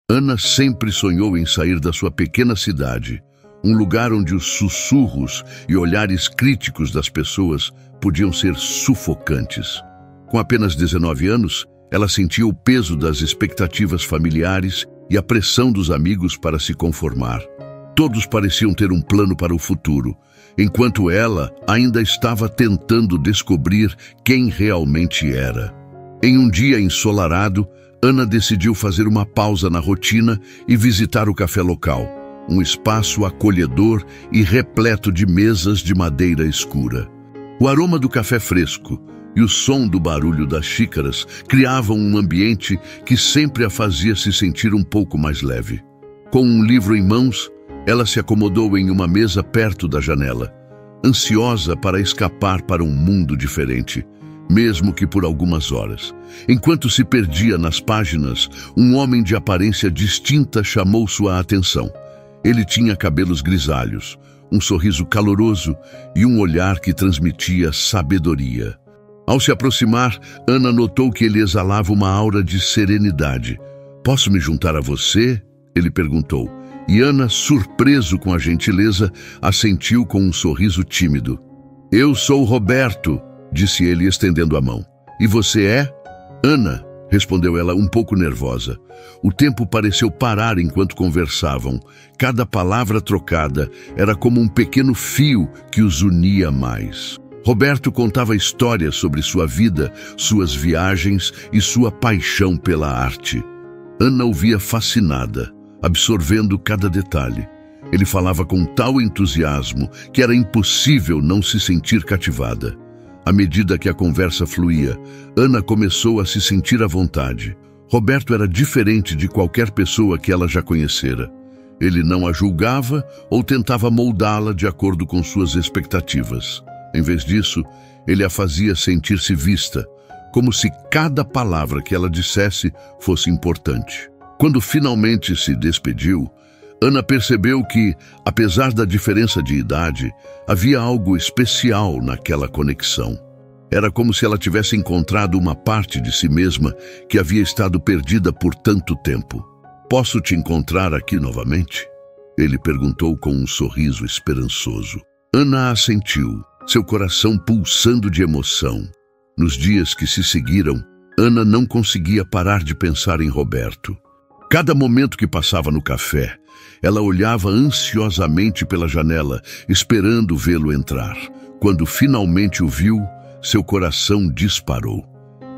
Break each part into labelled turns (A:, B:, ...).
A: Ana sempre sonhou em sair da sua pequena cidade, um lugar onde os sussurros e olhares críticos das pessoas podiam ser sufocantes. Com apenas 19 anos, ela sentia o peso das expectativas familiares e a pressão dos amigos para se conformar. Todos pareciam ter um plano para o futuro, enquanto ela ainda estava tentando descobrir quem realmente era. Em um dia ensolarado, Ana decidiu fazer uma pausa na rotina e visitar o café local, um espaço acolhedor e repleto de mesas de madeira escura. O aroma do café fresco e o som do barulho das xícaras criavam um ambiente que sempre a fazia se sentir um pouco mais leve. Com um livro em mãos, ela se acomodou em uma mesa perto da janela, ansiosa para escapar para um mundo diferente, mesmo que por algumas horas. Enquanto se perdia nas páginas, um homem de aparência distinta chamou sua atenção. Ele tinha cabelos grisalhos, um sorriso caloroso e um olhar que transmitia sabedoria. Ao se aproximar, Ana notou que ele exalava uma aura de serenidade. "Posso me juntar a você?" ele perguntou. E Ana, surpreso com a gentileza, assentiu com um sorriso tímido. "Eu sou Roberto", disse ele estendendo a mão. "E você é?" "Ana", respondeu ela um pouco nervosa. O tempo pareceu parar enquanto conversavam. Cada palavra trocada era como um pequeno fio que os unia mais. Roberto contava histórias sobre sua vida, suas viagens e sua paixão pela arte. Ana ouvia fascinada, absorvendo cada detalhe. Ele falava com tal entusiasmo que era impossível não se sentir cativada. À medida que a conversa fluía, Ana começou a se sentir à vontade. Roberto era diferente de qualquer pessoa que ela já conhecera. Ele não a julgava ou tentava moldá-la de acordo com suas expectativas. Em vez disso, ele a fazia sentir-se vista, como se cada palavra que ela dissesse fosse importante. Quando finalmente se despediu, Ana percebeu que, apesar da diferença de idade, havia algo especial naquela conexão. Era como se ela tivesse encontrado uma parte de si mesma que havia estado perdida por tanto tempo. "Posso te encontrar aqui novamente?" ele perguntou com um sorriso esperançoso. Ana assentiu, seu coração pulsando de emoção. Nos dias que se seguiram, Ana não conseguia parar de pensar em Roberto. Cada momento que passava no café, ela olhava ansiosamente pela janela, esperando vê-lo entrar. Quando finalmente o viu, seu coração disparou.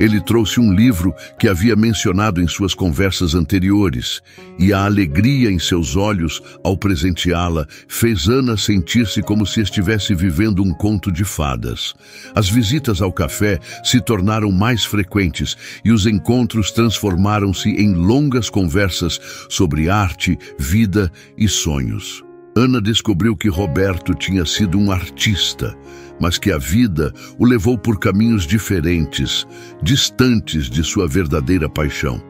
A: Ele trouxe um livro que havia mencionado em suas conversas anteriores, e a alegria em seus olhos ao presenteá-la fez Ana sentir-se como se estivesse vivendo um conto de fadas. As visitas ao café se tornaram mais frequentes e os encontros transformaram-se em longas conversas sobre arte, vida e sonhos. Ana descobriu que Roberto tinha sido um artista, mas que a vida o levou por caminhos diferentes, distantes de sua verdadeira paixão.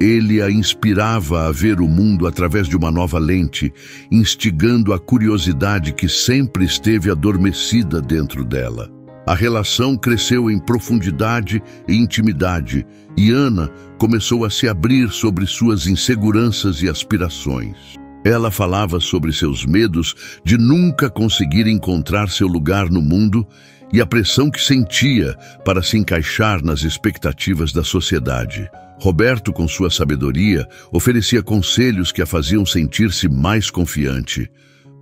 A: Ele a inspirava a ver o mundo através de uma nova lente, instigando a curiosidade que sempre esteve adormecida dentro dela. A relação cresceu em profundidade e intimidade, e Ana começou a se abrir sobre suas inseguranças e aspirações. Ela falava sobre seus medos de nunca conseguir encontrar seu lugar no mundo e a pressão que sentia para se encaixar nas expectativas da sociedade. Roberto, com sua sabedoria, oferecia conselhos que a faziam sentir-se mais confiante.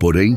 A: Porém,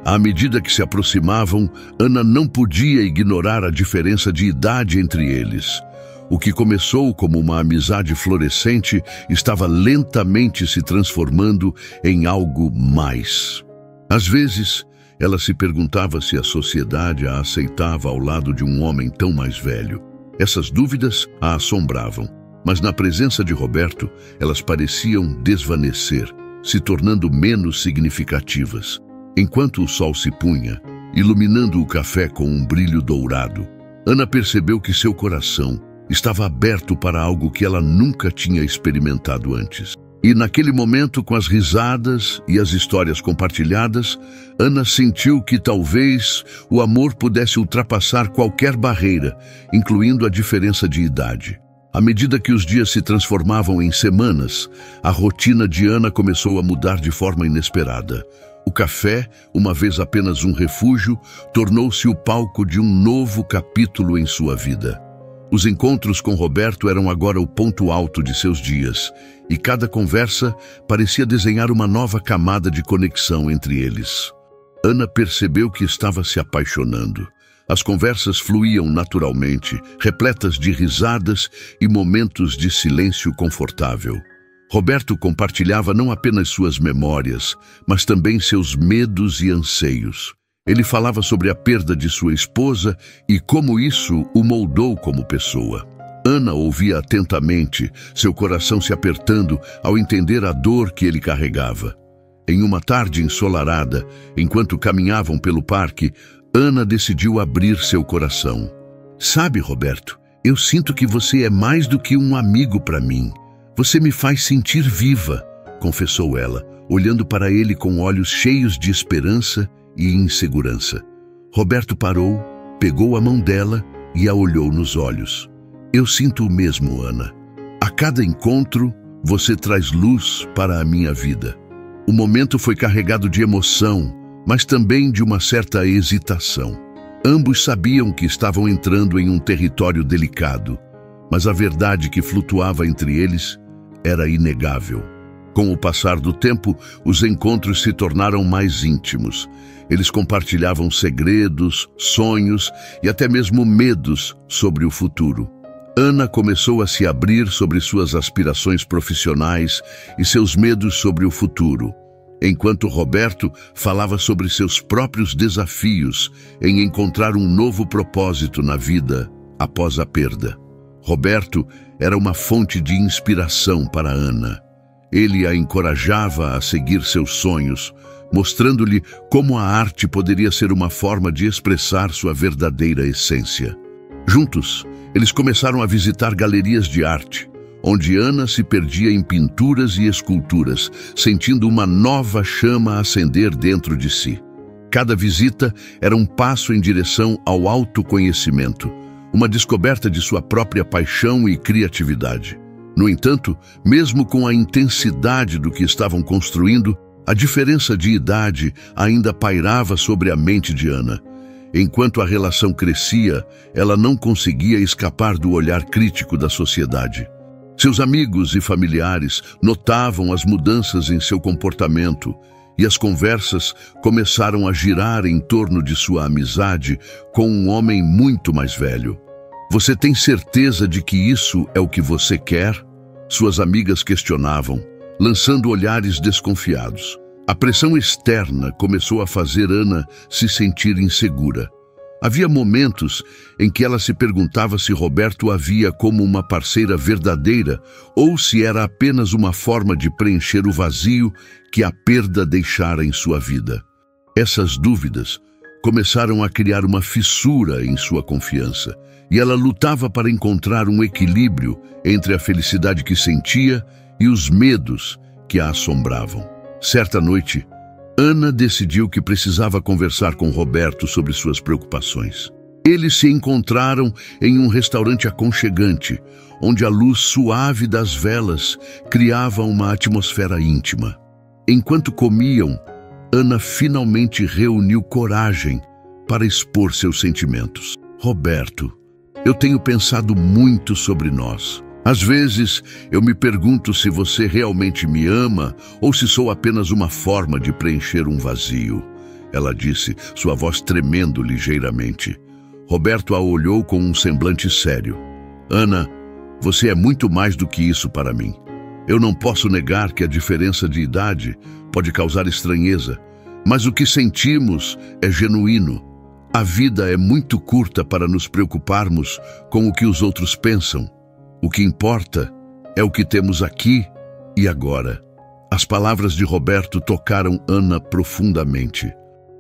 A: à medida que se aproximavam, Ana não podia ignorar a diferença de idade entre eles. O que começou como uma amizade florescente estava lentamente se transformando em algo mais. Às vezes, ela se perguntava se a sociedade a aceitava ao lado de um homem tão mais velho. Essas dúvidas a assombravam, mas na presença de Roberto, elas pareciam desvanecer, se tornando menos significativas. Enquanto o sol se punha, iluminando o café com um brilho dourado, Ana percebeu que seu coração estava aberto para algo que ela nunca tinha experimentado antes. E naquele momento, com as risadas e as histórias compartilhadas, Ana sentiu que talvez o amor pudesse ultrapassar qualquer barreira, incluindo a diferença de idade. À medida que os dias se transformavam em semanas, a rotina de Ana começou a mudar de forma inesperada. O café, uma vez apenas um refúgio, tornou-se o palco de um novo capítulo em sua vida. Os encontros com Roberto eram agora o ponto alto de seus dias, e cada conversa parecia desenhar uma nova camada de conexão entre eles. Ana percebeu que estava se apaixonando. As conversas fluíam naturalmente, repletas de risadas e momentos de silêncio confortável. Roberto compartilhava não apenas suas memórias, mas também seus medos e anseios. Ele falava sobre a perda de sua esposa e como isso o moldou como pessoa. Ana ouvia atentamente, seu coração se apertando ao entender a dor que ele carregava. Em uma tarde ensolarada, enquanto caminhavam pelo parque, Ana decidiu abrir seu coração. "Sabe, Roberto, eu sinto que você é mais do que um amigo para mim. Você me faz sentir viva", confessou ela, olhando para ele com olhos cheios de esperança e insegurança. Roberto parou, pegou a mão dela e a olhou nos olhos. "Eu sinto o mesmo, Ana. A cada encontro, você traz luz para a minha vida." O momento foi carregado de emoção, mas também de uma certa hesitação. Ambos sabiam que estavam entrando em um território delicado, mas a verdade que flutuava entre eles era inegável. Com o passar do tempo, os encontros se tornaram mais íntimos. Eles compartilhavam segredos, sonhos e até mesmo medos sobre o futuro. Ana começou a se abrir sobre suas aspirações profissionais e seus medos sobre o futuro, enquanto Roberto falava sobre seus próprios desafios em encontrar um novo propósito na vida após a perda. Roberto era uma fonte de inspiração para Ana. Ele a encorajava a seguir seus sonhos, mostrando-lhe como a arte poderia ser uma forma de expressar sua verdadeira essência. Juntos, eles começaram a visitar galerias de arte, onde Ana se perdia em pinturas e esculturas, sentindo uma nova chama acender dentro de si. Cada visita era um passo em direção ao autoconhecimento, uma descoberta de sua própria paixão e criatividade. No entanto, mesmo com a intensidade do que estavam construindo, a diferença de idade ainda pairava sobre a mente de Ana. Enquanto a relação crescia, ela não conseguia escapar do olhar crítico da sociedade. Seus amigos e familiares notavam as mudanças em seu comportamento e as conversas começaram a girar em torno de sua amizade com um homem muito mais velho. "Você tem certeza de que isso é o que você quer?" Suas amigas questionavam, lançando olhares desconfiados. A pressão externa começou a fazer Ana se sentir insegura. Havia momentos em que ela se perguntava se Roberto a via como uma parceira verdadeira ou se era apenas uma forma de preencher o vazio que a perda deixara em sua vida. Essas dúvidas começaram a criar uma fissura em sua confiança, e ela lutava para encontrar um equilíbrio entre a felicidade que sentia e os medos que a assombravam. Certa noite, Ana decidiu que precisava conversar com Roberto sobre suas preocupações. Eles se encontraram em um restaurante aconchegante, onde a luz suave das velas criava uma atmosfera íntima. Enquanto comiam, Ana finalmente reuniu coragem para expor seus sentimentos. "Roberto, eu tenho pensado muito sobre nós. Às vezes, eu me pergunto se você realmente me ama ou se sou apenas uma forma de preencher um vazio", ela disse, sua voz tremendo ligeiramente. Roberto a olhou com um semblante sério. "Ana, você é muito mais do que isso para mim. Eu não posso negar que a diferença de idade pode causar estranheza, mas o que sentimos é genuíno. A vida é muito curta para nos preocuparmos com o que os outros pensam. O que importa é o que temos aqui e agora." As palavras de Roberto tocaram Ana profundamente.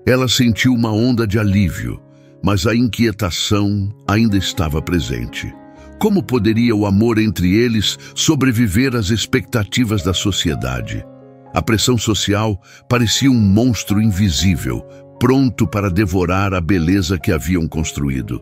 A: Ela sentiu uma onda de alívio, mas a inquietação ainda estava presente. Como poderia o amor entre eles sobreviver às expectativas da sociedade? A pressão social parecia um monstro invisível, pronto para devorar a beleza que haviam construído.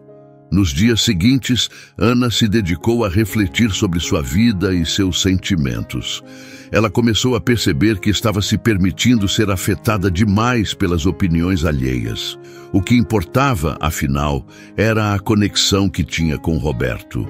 A: Nos dias seguintes, Ana se dedicou a refletir sobre sua vida e seus sentimentos. Ela começou a perceber que estava se permitindo ser afetada demais pelas opiniões alheias. O que importava, afinal, era a conexão que tinha com Roberto.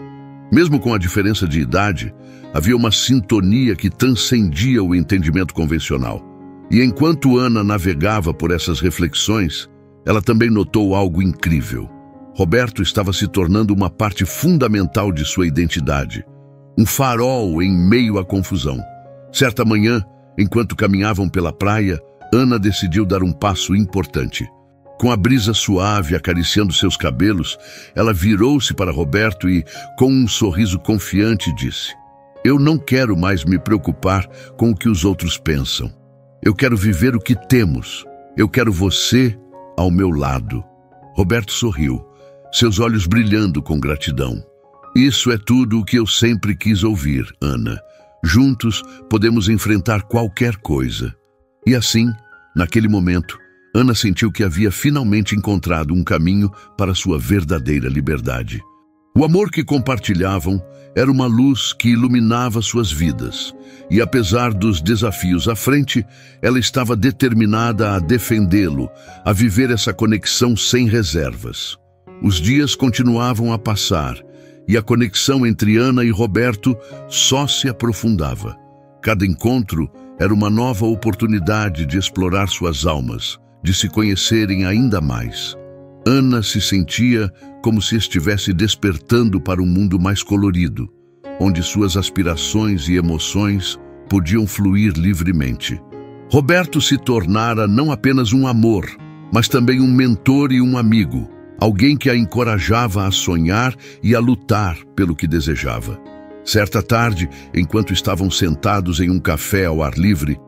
A: Mesmo com a diferença de idade, havia uma sintonia que transcendia o entendimento convencional. E enquanto Ana navegava por essas reflexões, ela também notou algo incrível. Roberto estava se tornando uma parte fundamental de sua identidade, um farol em meio à confusão. Certa manhã, enquanto caminhavam pela praia, Ana decidiu dar um passo importante. Com a brisa suave acariciando seus cabelos, ela virou-se para Roberto e, com um sorriso confiante, disse: "Eu não quero mais me preocupar com o que os outros pensam. Eu quero viver o que temos. Eu quero você ao meu lado." Roberto sorriu, seus olhos brilhando com gratidão. "Isso é tudo o que eu sempre quis ouvir, Ana. Juntos podemos enfrentar qualquer coisa." E assim, naquele momento, Ana sentiu que havia finalmente encontrado um caminho para sua verdadeira liberdade. O amor que compartilhavam era uma luz que iluminava suas vidas. E apesar dos desafios à frente, ela estava determinada a defendê-lo, a viver essa conexão sem reservas. Os dias continuavam a passar, e a conexão entre Ana e Roberto só se aprofundava. Cada encontro era uma nova oportunidade de explorar suas almas, de se conhecerem ainda mais. Ana se sentia como se estivesse despertando para um mundo mais colorido, onde suas aspirações e emoções podiam fluir livremente. Roberto se tornara não apenas um amor, mas também um mentor e um amigo, alguém que a encorajava a sonhar e a lutar pelo que desejava. Certa tarde, enquanto estavam sentados em um café ao ar livre,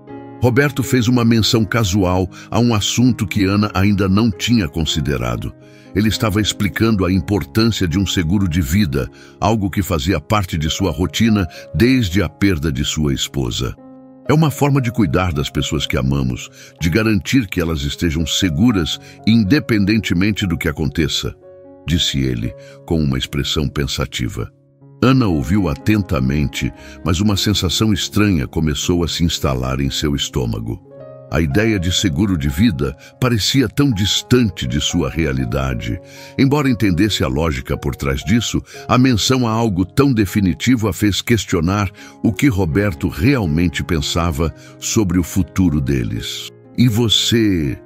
A: Roberto fez uma menção casual a um assunto que Ana ainda não tinha considerado. Ele estava explicando a importância de um seguro de vida, algo que fazia parte de sua rotina desde a perda de sua esposa. "É uma forma de cuidar das pessoas que amamos, de garantir que elas estejam seguras independentemente do que aconteça", disse ele, com uma expressão pensativa. Ana ouviu atentamente, mas uma sensação estranha começou a se instalar em seu estômago. A ideia de seguro de vida parecia tão distante de sua realidade. Embora entendesse a lógica por trás disso, a menção a algo tão definitivo a fez questionar o que Roberto realmente pensava sobre o futuro deles. "E você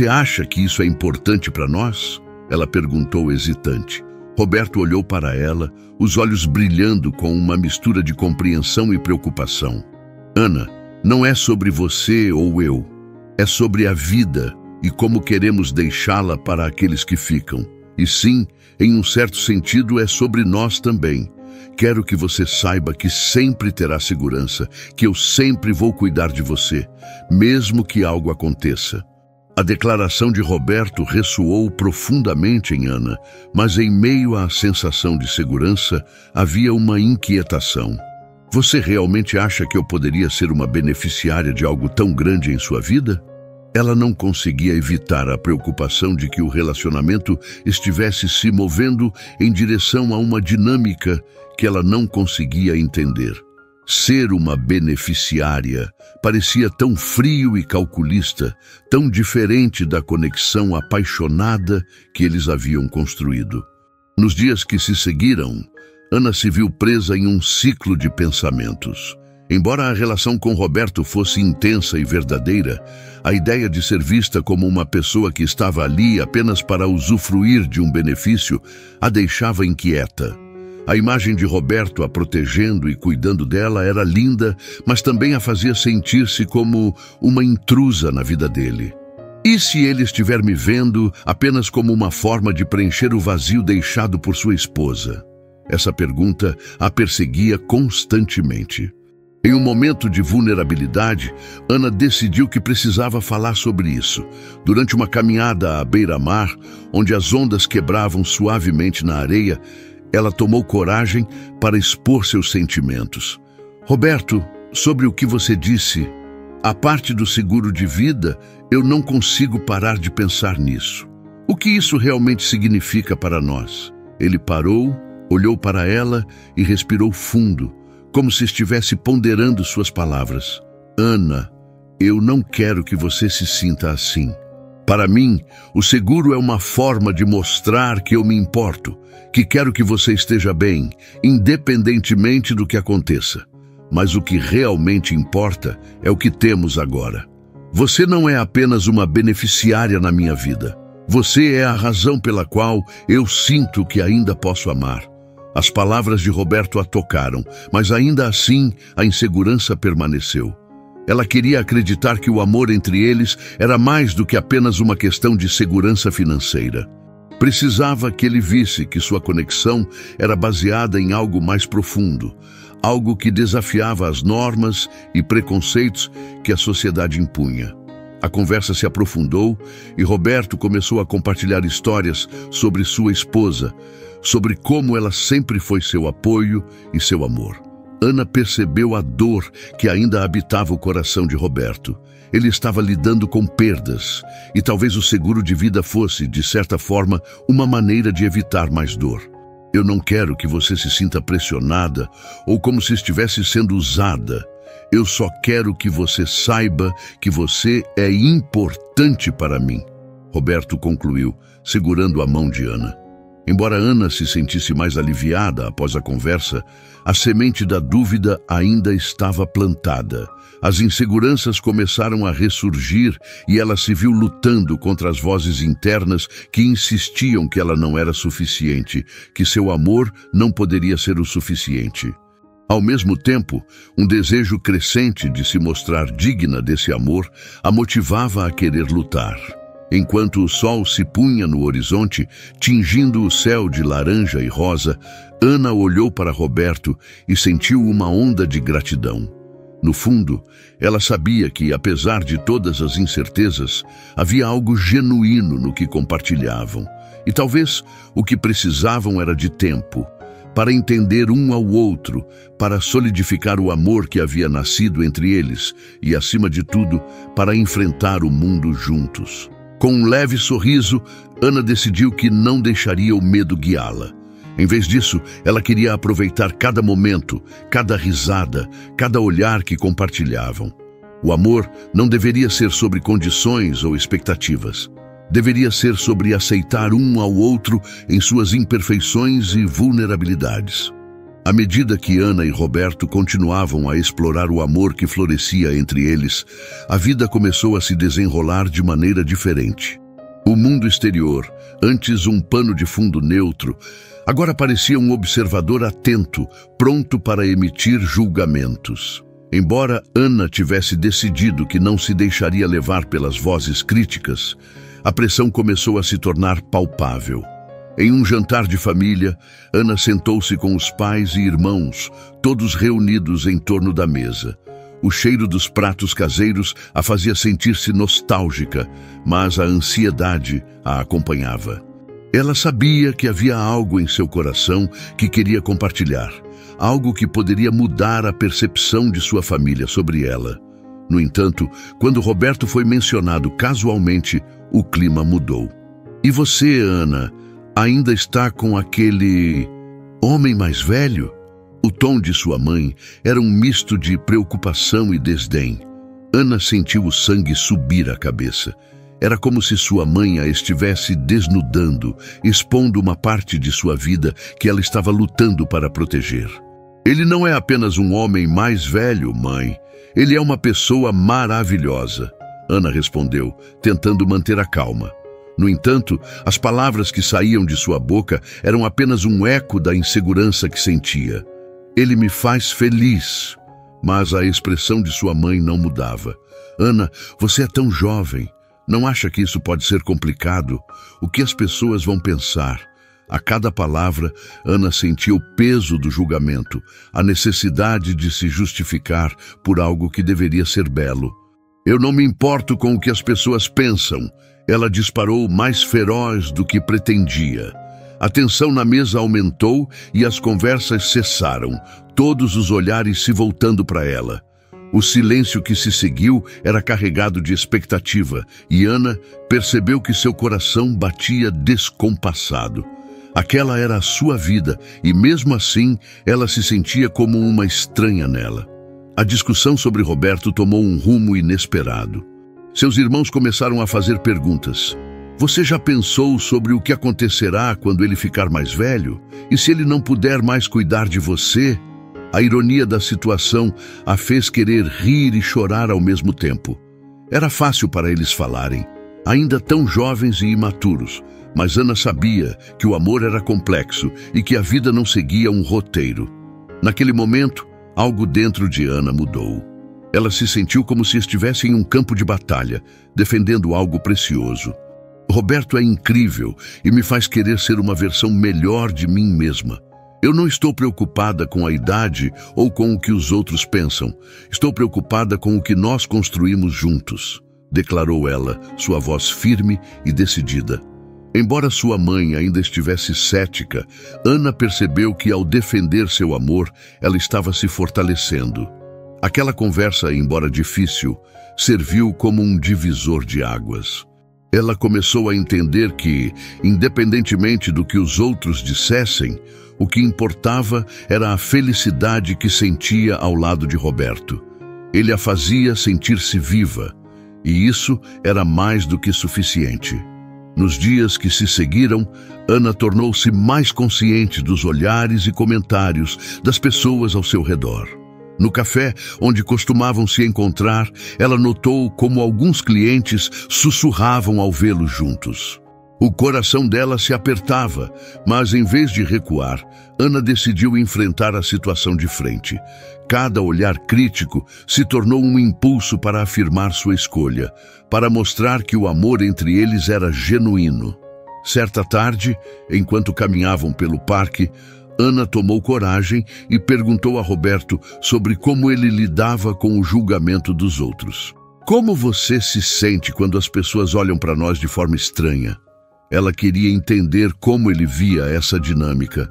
A: acha que isso é importante para nós?" ela perguntou hesitante. Roberto olhou para ela, os olhos brilhando com uma mistura de compreensão e preocupação. "Ana, não é sobre você ou eu. É sobre a vida e como queremos deixá-la para aqueles que ficam. E sim, em um certo sentido, é sobre nós também. Quero que você saiba que sempre terá segurança, que eu sempre vou cuidar de você, mesmo que algo aconteça." A declaração de Roberto ressoou profundamente em Ana, mas em meio à sensação de segurança, havia uma inquietação. "Você realmente acha que eu poderia ser uma beneficiária de algo tão grande em sua vida?" Ela não conseguia evitar a preocupação de que o relacionamento estivesse se movendo em direção a uma dinâmica que ela não conseguia entender. Ser uma beneficiária parecia tão frio e calculista, tão diferente da conexão apaixonada que eles haviam construído. Nos dias que se seguiram, Ana se viu presa em um ciclo de pensamentos. Embora a relação com Roberto fosse intensa e verdadeira, a ideia de ser vista como uma pessoa que estava ali apenas para usufruir de um benefício a deixava inquieta. A imagem de Roberto a protegendo e cuidando dela era linda, mas também a fazia sentir-se como uma intrusa na vida dele. "E se ele estiver me vendo apenas como uma forma de preencher o vazio deixado por sua esposa?" Essa pergunta a perseguia constantemente. Em um momento de vulnerabilidade, Ana decidiu que precisava falar sobre isso. Durante uma caminhada à beira-mar, onde as ondas quebravam suavemente na areia, ela tomou coragem para expor seus sentimentos. "Roberto, sobre o que você disse, a parte do seguro de vida, eu não consigo parar de pensar nisso. O que isso realmente significa para nós? Ele parou, olhou para ela e respirou fundo, como se estivesse ponderando suas palavras. Ana, eu não quero que você se sinta assim. Para mim, o seguro é uma forma de mostrar que eu me importo, que quero que você esteja bem, independentemente do que aconteça. Mas o que realmente importa é o que temos agora. Você não é apenas uma beneficiária na minha vida. Você é a razão pela qual eu sinto que ainda posso amar. As palavras de Roberto a tocaram, mas ainda assim a insegurança permaneceu. Ela queria acreditar que o amor entre eles era mais do que apenas uma questão de segurança financeira. Precisava que ele visse que sua conexão era baseada em algo mais profundo, algo que desafiava as normas e preconceitos que a sociedade impunha. A conversa se aprofundou e Roberto começou a compartilhar histórias sobre sua esposa, sobre como ela sempre foi seu apoio e seu amor. Ana percebeu a dor que ainda habitava o coração de Roberto. Ele estava lidando com perdas, e talvez o seguro de vida fosse, de certa forma, uma maneira de evitar mais dor. Eu não quero que você se sinta pressionada ou como se estivesse sendo usada. Eu só quero que você saiba que você é importante para mim, Roberto concluiu, segurando a mão de Ana. Embora Ana se sentisse mais aliviada após a conversa, a semente da dúvida ainda estava plantada. As inseguranças começaram a ressurgir e ela se viu lutando contra as vozes internas que insistiam que ela não era suficiente, que seu amor não poderia ser o suficiente. Ao mesmo tempo, um desejo crescente de se mostrar digna desse amor a motivava a querer lutar. Enquanto o sol se punha no horizonte, tingindo o céu de laranja e rosa, Ana olhou para Roberto e sentiu uma onda de gratidão. No fundo, ela sabia que, apesar de todas as incertezas, havia algo genuíno no que compartilhavam. E talvez o que precisavam era de tempo, para entender um ao outro, para solidificar o amor que havia nascido entre eles e, acima de tudo, para enfrentar o mundo juntos. Com um leve sorriso, Ana decidiu que não deixaria o medo guiá-la. Em vez disso, ela queria aproveitar cada momento, cada risada, cada olhar que compartilhavam. O amor não deveria ser sobre condições ou expectativas. Deveria ser sobre aceitar um ao outro em suas imperfeições e vulnerabilidades. À medida que Ana e Roberto continuavam a explorar o amor que florescia entre eles, a vida começou a se desenrolar de maneira diferente. O mundo exterior, antes um pano de fundo neutro, agora parecia um observador atento, pronto para emitir julgamentos. Embora Ana tivesse decidido que não se deixaria levar pelas vozes críticas, a pressão começou a se tornar palpável. Em um jantar de família, Ana sentou-se com os pais e irmãos, todos reunidos em torno da mesa. O cheiro dos pratos caseiros a fazia sentir-se nostálgica, mas a ansiedade a acompanhava. Ela sabia que havia algo em seu coração que queria compartilhar, algo que poderia mudar a percepção de sua família sobre ela. No entanto, quando Roberto foi mencionado casualmente, o clima mudou. E você, Ana, ainda está com aquele homem mais velho? O tom de sua mãe era um misto de preocupação e desdém. Ana sentiu o sangue subir à cabeça. Era como se sua mãe a estivesse desnudando, expondo uma parte de sua vida que ela estava lutando para proteger. Ele não é apenas um homem mais velho, mãe. Ele é uma pessoa maravilhosa, Ana respondeu, tentando manter a calma. No entanto, as palavras que saíam de sua boca eram apenas um eco da insegurança que sentia. Ele me faz feliz. Mas a expressão de sua mãe não mudava. Ana, você é tão jovem. Não acha que isso pode ser complicado? O que as pessoas vão pensar? A cada palavra, Ana sentia o peso do julgamento, a necessidade de se justificar por algo que deveria ser belo. Eu não me importo com o que as pessoas pensam. Ela disparou mais feroz do que pretendia. A tensão na mesa aumentou e as conversas cessaram, todos os olhares se voltando para ela. O silêncio que se seguiu era carregado de expectativa e Ana percebeu que seu coração batia descompassado. Aquela era a sua vida e, mesmo assim, ela se sentia como uma estranha nela. A discussão sobre Roberto tomou um rumo inesperado. Seus irmãos começaram a fazer perguntas. Você já pensou sobre o que acontecerá quando ele ficar mais velho? E se ele não puder mais cuidar de você? A ironia da situação a fez querer rir e chorar ao mesmo tempo. Era fácil para eles falarem, ainda tão jovens e imaturos, mas Ana sabia que o amor era complexo e que a vida não seguia um roteiro. Naquele momento, algo dentro de Ana mudou. Ela se sentiu como se estivesse em um campo de batalha, defendendo algo precioso. Roberto é incrível e me faz querer ser uma versão melhor de mim mesma. Eu não estou preocupada com a idade ou com o que os outros pensam. Estou preocupada com o que nós construímos juntos, declarou ela, sua voz firme e decidida. Embora sua mãe ainda estivesse cética, Ana percebeu que, ao defender seu amor, ela estava se fortalecendo. Aquela conversa, embora difícil, serviu como um divisor de águas. Ela começou a entender que, independentemente do que os outros dissessem, o que importava era a felicidade que sentia ao lado de Roberto. Ele a fazia sentir-se viva, e isso era mais do que suficiente. Nos dias que se seguiram, Ana tornou-se mais consciente dos olhares e comentários das pessoas ao seu redor. No café, onde costumavam se encontrar, ela notou como alguns clientes sussurravam ao vê-los juntos. O coração dela se apertava, mas em vez de recuar, Ana decidiu enfrentar a situação de frente. Cada olhar crítico se tornou um impulso para afirmar sua escolha, para mostrar que o amor entre eles era genuíno. Certa tarde, enquanto caminhavam pelo parque, Ana tomou coragem e perguntou a Roberto sobre como ele lidava com o julgamento dos outros. Como você se sente quando as pessoas olham para nós de forma estranha? Ela queria entender como ele via essa dinâmica.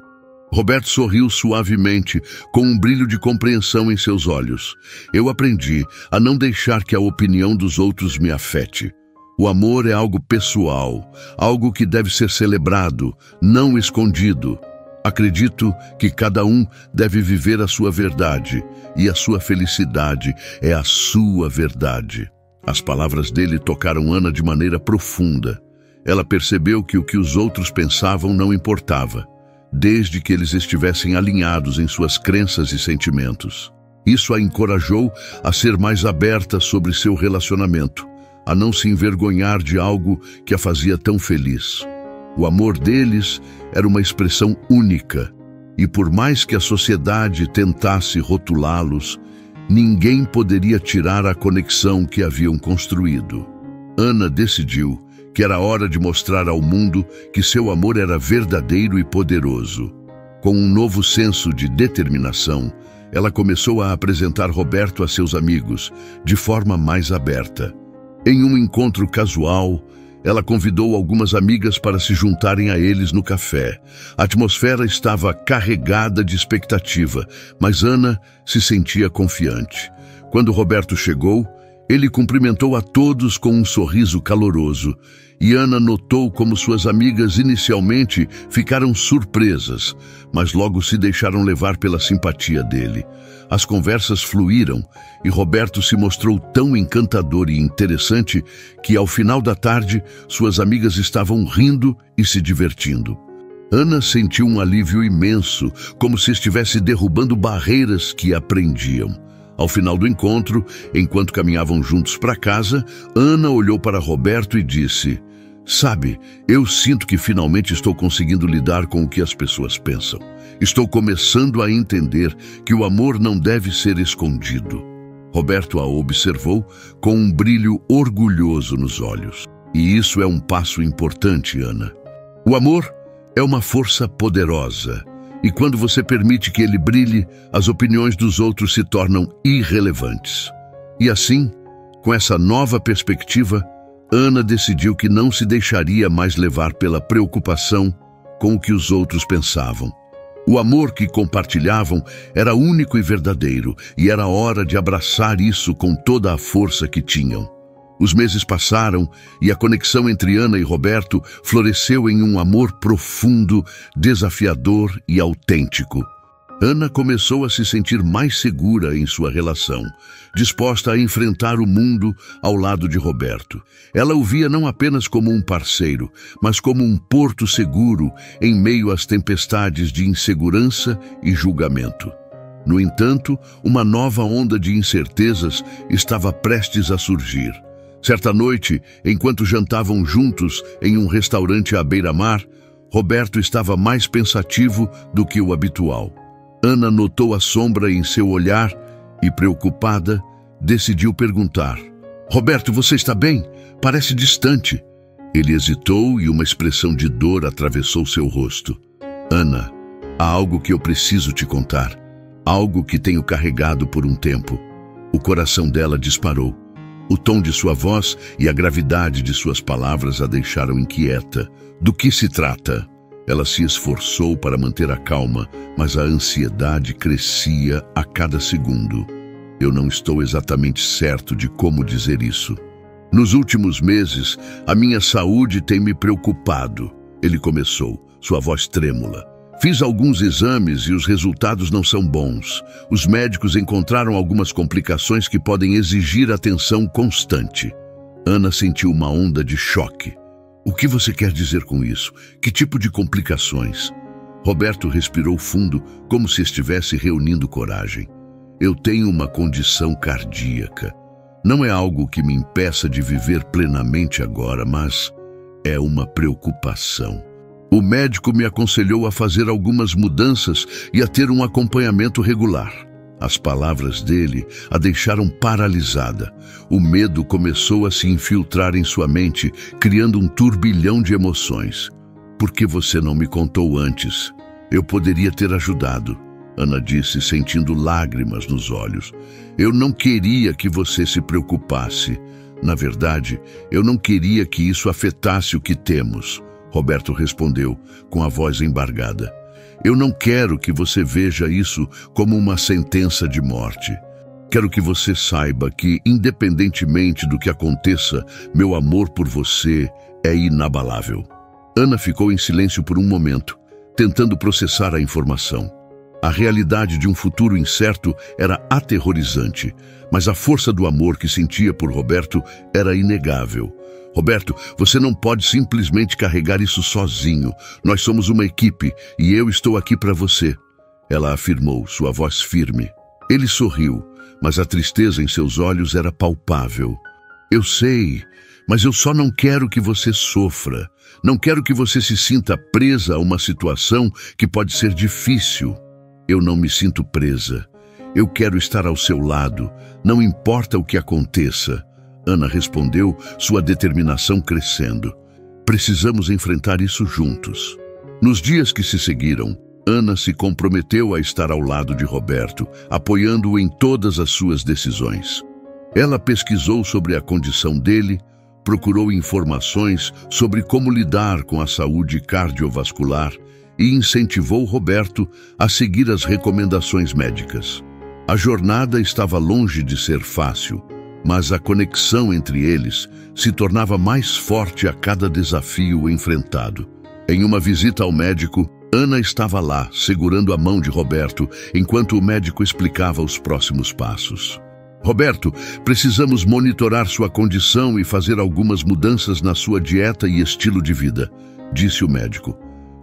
A: Roberto sorriu suavemente, com um brilho de compreensão em seus olhos. Eu aprendi a não deixar que a opinião dos outros me afete. O amor é algo pessoal, algo que deve ser celebrado, não escondido. Acredito que cada um deve viver a sua verdade, e a sua felicidade é a sua verdade. As palavras dele tocaram Ana de maneira profunda. Ela percebeu que o que os outros pensavam não importava, desde que eles estivessem alinhados em suas crenças e sentimentos. Isso a encorajou a ser mais aberta sobre seu relacionamento, a não se envergonhar de algo que a fazia tão feliz. O amor deles era uma expressão única, e por mais que a sociedade tentasse rotulá-los, ninguém poderia tirar a conexão que haviam construído. Ana decidiu que era hora de mostrar ao mundo que seu amor era verdadeiro e poderoso. Com um novo senso de determinação, ela começou a apresentar Roberto a seus amigos, de forma mais aberta. Em um encontro casual, ela convidou algumas amigas para se juntarem a eles no café. A atmosfera estava carregada de expectativa, mas Ana se sentia confiante. Quando Roberto chegou, ele cumprimentou a todos com um sorriso caloroso, e Ana notou como suas amigas inicialmente ficaram surpresas, mas logo se deixaram levar pela simpatia dele. As conversas fluíram e Roberto se mostrou tão encantador e interessante que, ao final da tarde, suas amigas estavam rindo e se divertindo. Ana sentiu um alívio imenso, como se estivesse derrubando barreiras que a prendiam. Ao final do encontro, enquanto caminhavam juntos para casa, Ana olhou para Roberto e disse: "Sabe, eu sinto que finalmente estou conseguindo lidar com o que as pessoas pensam. Estou começando a entender que o amor não deve ser escondido." Roberto a observou com um brilho orgulhoso nos olhos. "E isso é um passo importante, Ana. O amor é uma força poderosa. E quando você permite que ele brilhe, as opiniões dos outros se tornam irrelevantes." E assim, com essa nova perspectiva, Ana decidiu que não se deixaria mais levar pela preocupação com o que os outros pensavam. O amor que compartilhavam era único e verdadeiro, e era hora de abraçar isso com toda a força que tinham. Os meses passaram e a conexão entre Ana e Roberto floresceu em um amor profundo, desafiador e autêntico. Ana começou a se sentir mais segura em sua relação, disposta a enfrentar o mundo ao lado de Roberto. Ela o via não apenas como um parceiro, mas como um porto seguro em meio às tempestades de insegurança e julgamento. No entanto, uma nova onda de incertezas estava prestes a surgir. Certa noite, enquanto jantavam juntos em um restaurante à beira-mar, Roberto estava mais pensativo do que o habitual. Ana notou a sombra em seu olhar e, preocupada, decidiu perguntar: "Roberto, você está bem? Parece distante." Ele hesitou e uma expressão de dor atravessou seu rosto. "Ana, há algo que eu preciso te contar. Algo que tenho carregado por um tempo." O coração dela disparou. O tom de sua voz e a gravidade de suas palavras a deixaram inquieta. "Do que se trata?" Ela se esforçou para manter a calma, mas a ansiedade crescia a cada segundo. "Eu não estou exatamente certo de como dizer isso. Nos últimos meses, a minha saúde tem me preocupado." Ele começou, sua voz trêmula. "Fiz alguns exames e os resultados não são bons. Os médicos encontraram algumas complicações que podem exigir atenção constante." Ana sentiu uma onda de choque. "O que você quer dizer com isso? Que tipo de complicações?" Roberto respirou fundo, como se estivesse reunindo coragem. "Eu tenho uma condição cardíaca. Não é algo que me impeça de viver plenamente agora, mas é uma preocupação. O médico me aconselhou a fazer algumas mudanças e a ter um acompanhamento regular." As palavras dele a deixaram paralisada. O medo começou a se infiltrar em sua mente, criando um turbilhão de emoções. "Por que você não me contou antes? Eu poderia ter ajudado." Ana disse, sentindo lágrimas nos olhos. "Eu não queria que você se preocupasse. Na verdade, eu não queria que isso afetasse o que temos." Roberto respondeu, com a voz embargada. "Eu não quero que você veja isso como uma sentença de morte. Quero que você saiba que, independentemente do que aconteça, meu amor por você é inabalável." Ana ficou em silêncio por um momento, tentando processar a informação. A realidade de um futuro incerto era aterrorizante, mas a força do amor que sentia por Roberto era inegável. "Roberto, você não pode simplesmente carregar isso sozinho. Nós somos uma equipe e eu estou aqui para você." Ela afirmou, sua voz firme. Ele sorriu, mas a tristeza em seus olhos era palpável. "Eu sei, mas eu só não quero que você sofra. Não quero que você se sinta presa a uma situação que pode ser difícil." "Eu não me sinto presa. Eu quero estar ao seu lado, não importa o que aconteça." Ana respondeu, sua determinação crescendo. "Precisamos enfrentar isso juntos." Nos dias que se seguiram, Ana se comprometeu a estar ao lado de Roberto, apoiando-o em todas as suas decisões. Ela pesquisou sobre a condição dele, procurou informações sobre como lidar com a saúde cardiovascular e incentivou Roberto a seguir as recomendações médicas. A jornada estava longe de ser fácil, mas a conexão entre eles se tornava mais forte a cada desafio enfrentado. Em uma visita ao médico, Ana estava lá, segurando a mão de Roberto, enquanto o médico explicava os próximos passos. "Roberto, precisamos monitorar sua condição e fazer algumas mudanças na sua dieta e estilo de vida", disse o médico.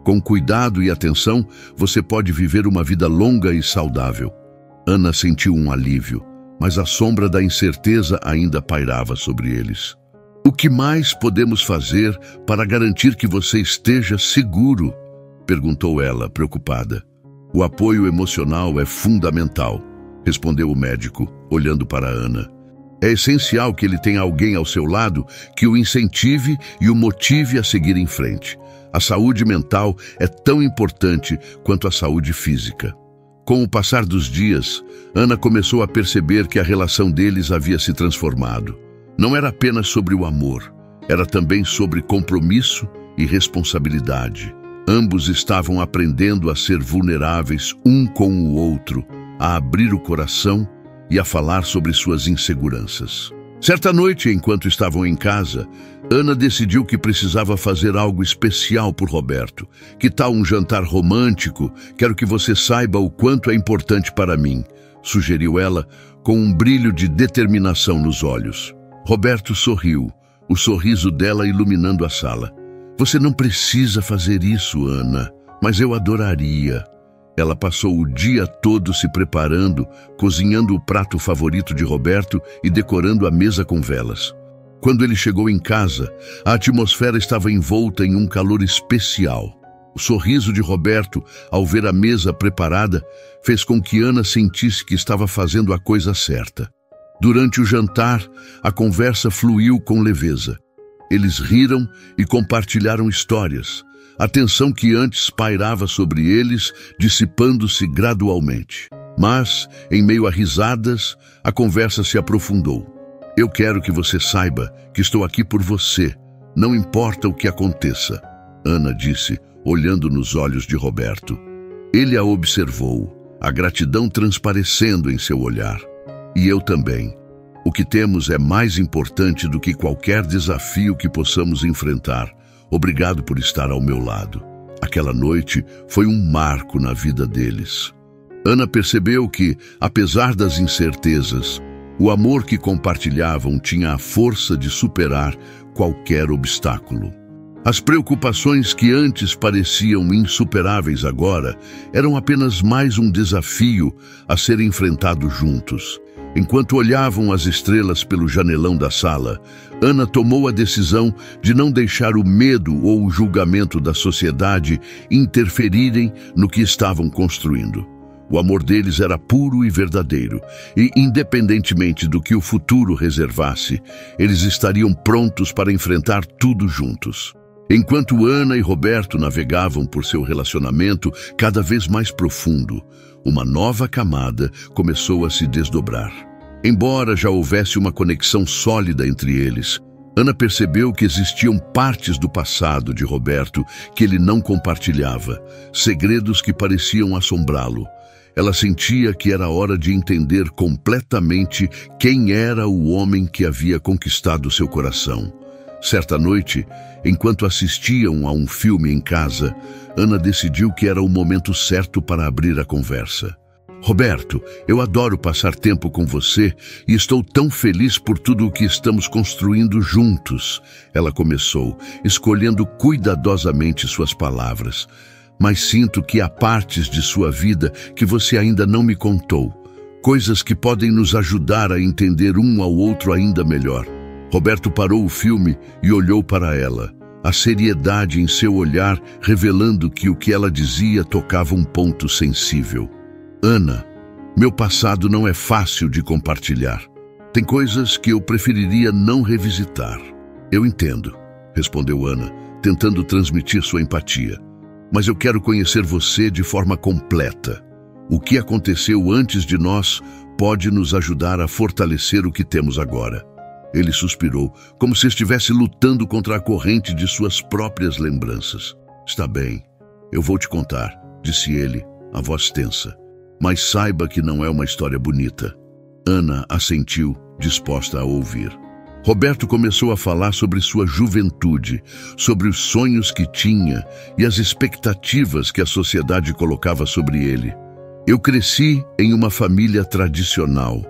A: "Com cuidado e atenção, você pode viver uma vida longa e saudável." Ana sentiu um alívio, mas a sombra da incerteza ainda pairava sobre eles. "O que mais podemos fazer para garantir que você esteja seguro?" perguntou ela, preocupada. "O apoio emocional é fundamental", respondeu o médico, olhando para Ana. "É essencial que ele tenha alguém ao seu lado que o incentive e o motive a seguir em frente. A saúde mental é tão importante quanto a saúde física." Com o passar dos dias, Ana começou a perceber que a relação deles havia se transformado. Não era apenas sobre o amor, era também sobre compromisso e responsabilidade. Ambos estavam aprendendo a ser vulneráveis um com o outro, a abrir o coração e a falar sobre suas inseguranças. Certa noite, enquanto estavam em casa, Ana decidiu que precisava fazer algo especial por Roberto. Que tal um jantar romântico? Quero que você saiba o quanto é importante para mim, sugeriu ela, com um brilho de determinação nos olhos. Roberto sorriu, o sorriso dela iluminando a sala. Você não precisa fazer isso, Ana, mas eu adoraria. Ela passou o dia todo se preparando, cozinhando o prato favorito de Roberto e decorando a mesa com velas. Quando ele chegou em casa, a atmosfera estava envolta em um calor especial. O sorriso de Roberto, ao ver a mesa preparada, fez com que Ana sentisse que estava fazendo a coisa certa. Durante o jantar, a conversa fluiu com leveza. Eles riram e compartilharam histórias. A tensão que antes pairava sobre eles, dissipando-se gradualmente. Mas, em meio a risadas, a conversa se aprofundou. Eu quero que você saiba que estou aqui por você, não importa o que aconteça, Ana disse, olhando nos olhos de Roberto. Ele a observou, a gratidão transparecendo em seu olhar. E eu também. O que temos é mais importante do que qualquer desafio que possamos enfrentar. Obrigado por estar ao meu lado. Aquela noite foi um marco na vida deles. Ana percebeu que, apesar das incertezas, o amor que compartilhavam tinha a força de superar qualquer obstáculo. As preocupações que antes pareciam insuperáveis agora eram apenas mais um desafio a ser enfrentado juntos. Enquanto olhavam as estrelas pelo janelão da sala, Ana tomou a decisão de não deixar o medo ou o julgamento da sociedade interferirem no que estavam construindo. O amor deles era puro e verdadeiro, e, independentemente do que o futuro reservasse, eles estariam prontos para enfrentar tudo juntos. Enquanto Ana e Roberto navegavam por seu relacionamento cada vez mais profundo, uma nova camada começou a se desdobrar. Embora já houvesse uma conexão sólida entre eles, Ana percebeu que existiam partes do passado de Roberto que ele não compartilhava, segredos que pareciam assombrá-lo. Ela sentia que era hora de entender completamente quem era o homem que havia conquistado seu coração. Certa noite, enquanto assistiam a um filme em casa, Ana decidiu que era o momento certo para abrir a conversa. Roberto, eu adoro passar tempo com você e estou tão feliz por tudo o que estamos construindo juntos. Ela começou, escolhendo cuidadosamente suas palavras. Mas sinto que há partes de sua vida que você ainda não me contou. Coisas que podem nos ajudar a entender um ao outro ainda melhor. Roberto parou o filme e olhou para ela. A seriedade em seu olhar revelando que o que ela dizia tocava um ponto sensível. Ana, meu passado não é fácil de compartilhar. Tem coisas que eu preferiria não revisitar. Eu entendo, respondeu Ana, tentando transmitir sua empatia. Mas eu quero conhecer você de forma completa. O que aconteceu antes de nós pode nos ajudar a fortalecer o que temos agora. Ele suspirou, como se estivesse lutando contra a corrente de suas próprias lembranças. Está bem, eu vou te contar, disse ele, a voz tensa. Mas saiba que não é uma história bonita. Ana assentiu, disposta a ouvir. Roberto começou a falar sobre sua juventude, sobre os sonhos que tinha e as expectativas que a sociedade colocava sobre ele. Eu cresci em uma família tradicional.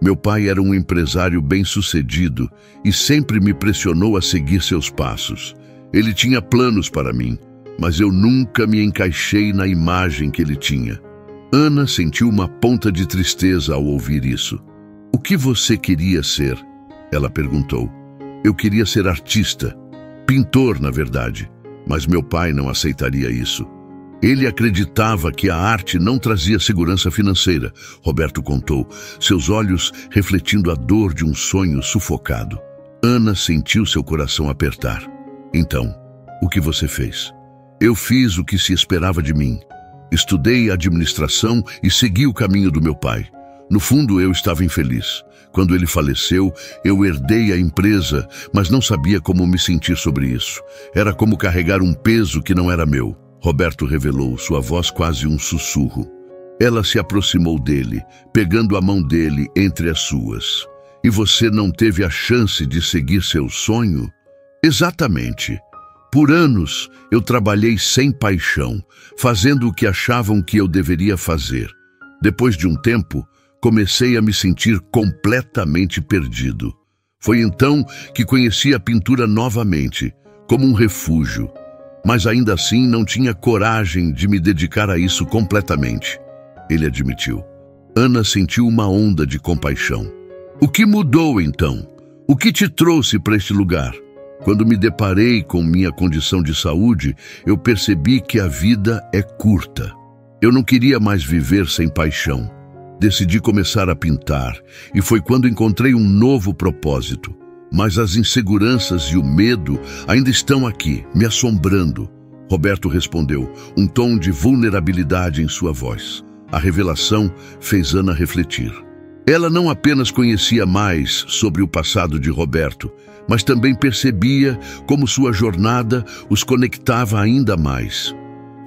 A: Meu pai era um empresário bem-sucedido e sempre me pressionou a seguir seus passos. Ele tinha planos para mim, mas eu nunca me encaixei na imagem que ele tinha. Ana sentiu uma ponta de tristeza ao ouvir isso. O que você queria ser? Ela perguntou. Eu queria ser artista, pintor, na verdade, mas meu pai não aceitaria isso. Ele acreditava que a arte não trazia segurança financeira, Roberto contou, seus olhos refletindo a dor de um sonho sufocado. Ana sentiu seu coração apertar. Então, o que você fez? Eu fiz o que se esperava de mim. Estudei administração e segui o caminho do meu pai. No fundo, eu estava infeliz. Quando ele faleceu, eu herdei a empresa, mas não sabia como me sentir sobre isso. Era como carregar um peso que não era meu. Roberto revelou, sua voz quase um sussurro. Ela se aproximou dele, pegando a mão dele entre as suas. E você não teve a chance de seguir seu sonho? Exatamente. Por anos, eu trabalhei sem paixão, fazendo o que achavam que eu deveria fazer. Depois de um tempo, comecei a me sentir completamente perdido. Foi então que conheci a pintura novamente, como um refúgio. Mas ainda assim não tinha coragem de me dedicar a isso completamente. Ele admitiu. Ana sentiu uma onda de compaixão. O que mudou então? O que te trouxe para este lugar? Quando me deparei com minha condição de saúde, eu percebi que a vida é curta. Eu não queria mais viver sem paixão. Decidi começar a pintar, e foi quando encontrei um novo propósito. Mas as inseguranças e o medo ainda estão aqui, me assombrando. Roberto respondeu, um tom de vulnerabilidade em sua voz. A revelação fez Ana refletir. Ela não apenas conhecia mais sobre o passado de Roberto, mas também percebia como sua jornada os conectava ainda mais.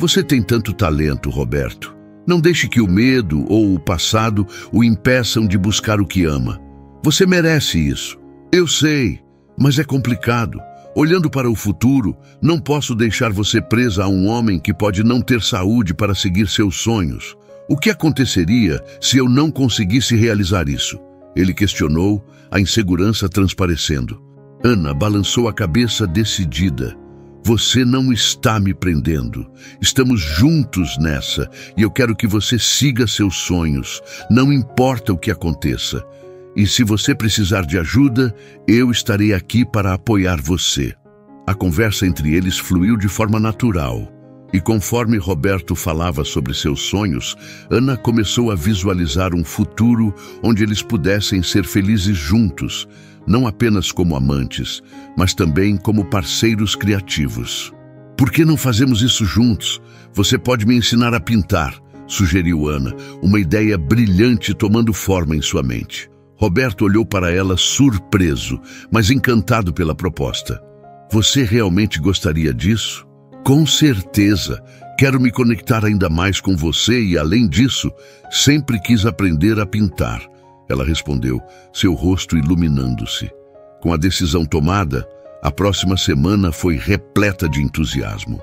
A: Você tem tanto talento, Roberto. Não deixe que o medo ou o passado o impeçam de buscar o que ama. Você merece isso. Eu sei, mas é complicado. Olhando para o futuro, não posso deixar você presa a um homem que pode não ter saúde para seguir seus sonhos. O que aconteceria se eu não conseguisse realizar isso? Ele questionou, a insegurança transparecendo. Ana balançou a cabeça decidida. Você não está me prendendo. Estamos juntos nessa e eu quero que você siga seus sonhos, não importa o que aconteça. E se você precisar de ajuda, eu estarei aqui para apoiar você. A conversa entre eles fluiu de forma natural. E conforme Roberto falava sobre seus sonhos, Ana começou a visualizar um futuro onde eles pudessem ser felizes juntos, não apenas como amantes, mas também como parceiros criativos. Por que não fazemos isso juntos? Você pode me ensinar a pintar, sugeriu Ana, uma ideia brilhante tomando forma em sua mente. Roberto olhou para ela surpreso, mas encantado pela proposta. Você realmente gostaria disso? Com certeza. Quero me conectar ainda mais com você e, além disso, sempre quis aprender a pintar. Ela respondeu, seu rosto iluminando-se. Com a decisão tomada, a próxima semana foi repleta de entusiasmo.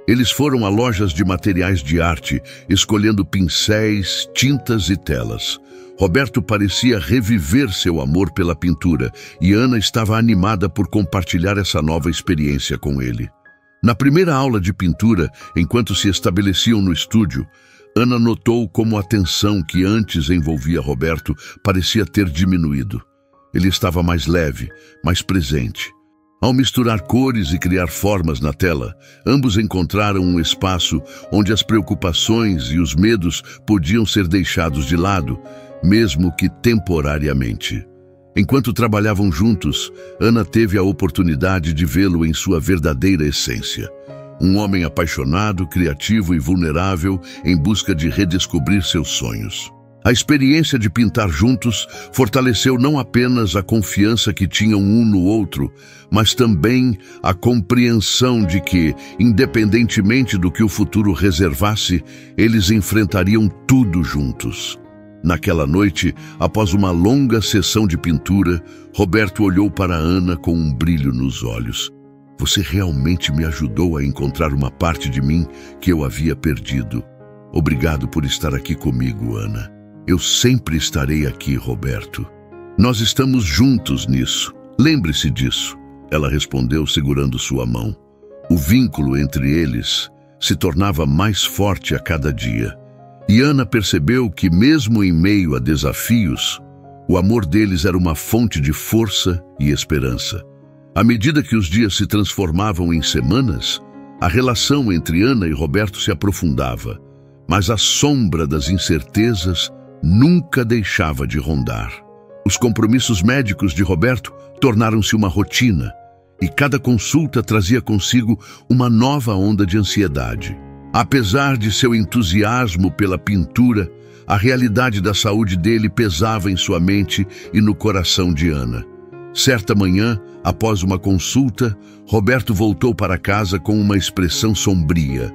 A: Eles foram a lojas de materiais de arte, escolhendo pincéis, tintas e telas. Roberto parecia reviver seu amor pela pintura e Ana estava animada por compartilhar essa nova experiência com ele. Na primeira aula de pintura, enquanto se estabeleciam no estúdio, Ana notou como a tensão que antes envolvia Roberto parecia ter diminuído. Ele estava mais leve, mais presente. Ao misturar cores e criar formas na tela, ambos encontraram um espaço onde as preocupações e os medos podiam ser deixados de lado, mesmo que temporariamente. Enquanto trabalhavam juntos, Ana teve a oportunidade de vê-lo em sua verdadeira essência. Um homem apaixonado, criativo e vulnerável em busca de redescobrir seus sonhos. A experiência de pintar juntos fortaleceu não apenas a confiança que tinham um no outro, mas também a compreensão de que, independentemente do que o futuro reservasse, eles enfrentariam tudo juntos. Naquela noite, após uma longa sessão de pintura, Roberto olhou para Ana com um brilho nos olhos. Você realmente me ajudou a encontrar uma parte de mim que eu havia perdido. Obrigado por estar aqui comigo, Ana. Eu sempre estarei aqui, Roberto. Nós estamos juntos nisso. Lembre-se disso. Ela respondeu segurando sua mão. O vínculo entre eles se tornava mais forte a cada dia. E Ana percebeu que, mesmo em meio a desafios, o amor deles era uma fonte de força e esperança. À medida que os dias se transformavam em semanas, a relação entre Ana e Roberto se aprofundava, mas a sombra das incertezas nunca deixava de rondar. Os compromissos médicos de Roberto tornaram-se uma rotina, e cada consulta trazia consigo uma nova onda de ansiedade. Apesar de seu entusiasmo pela pintura, a realidade da saúde dele pesava em sua mente e no coração de Ana. Certa manhã, após uma consulta, Roberto voltou para casa com uma expressão sombria.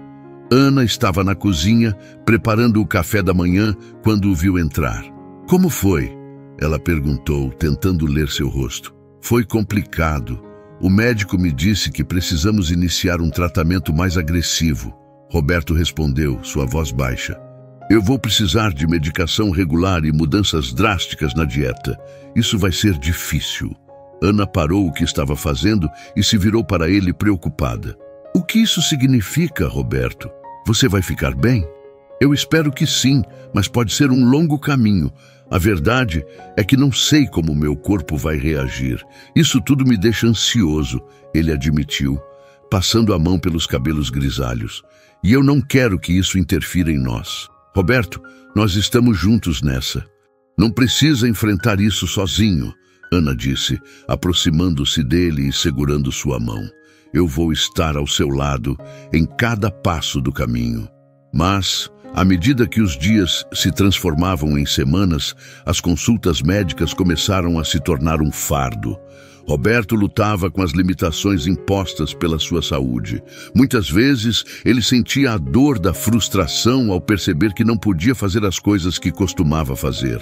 A: Ana estava na cozinha, preparando o café da manhã, quando o viu entrar. Como foi? Ela perguntou, tentando ler seu rosto. Foi complicado. O médico me disse que precisamos iniciar um tratamento mais agressivo. Roberto respondeu, sua voz baixa. Eu vou precisar de medicação regular e mudanças drásticas na dieta. Isso vai ser difícil. Ana parou o que estava fazendo e se virou para ele preocupada. O que isso significa, Roberto? Você vai ficar bem? Eu espero que sim, mas pode ser um longo caminho. A verdade é que não sei como meu corpo vai reagir. Isso tudo me deixa ansioso, ele admitiu, passando a mão pelos cabelos grisalhos. E eu não quero que isso interfira em nós. Roberto, nós estamos juntos nessa. Não precisa enfrentar isso sozinho, Ana disse, aproximando-se dele e segurando sua mão. Eu vou estar ao seu lado em cada passo do caminho. Mas, à medida que os dias se transformavam em semanas, as consultas médicas começaram a se tornar um fardo. Roberto lutava com as limitações impostas pela sua saúde. Muitas vezes, ele sentia a dor da frustração ao perceber que não podia fazer as coisas que costumava fazer.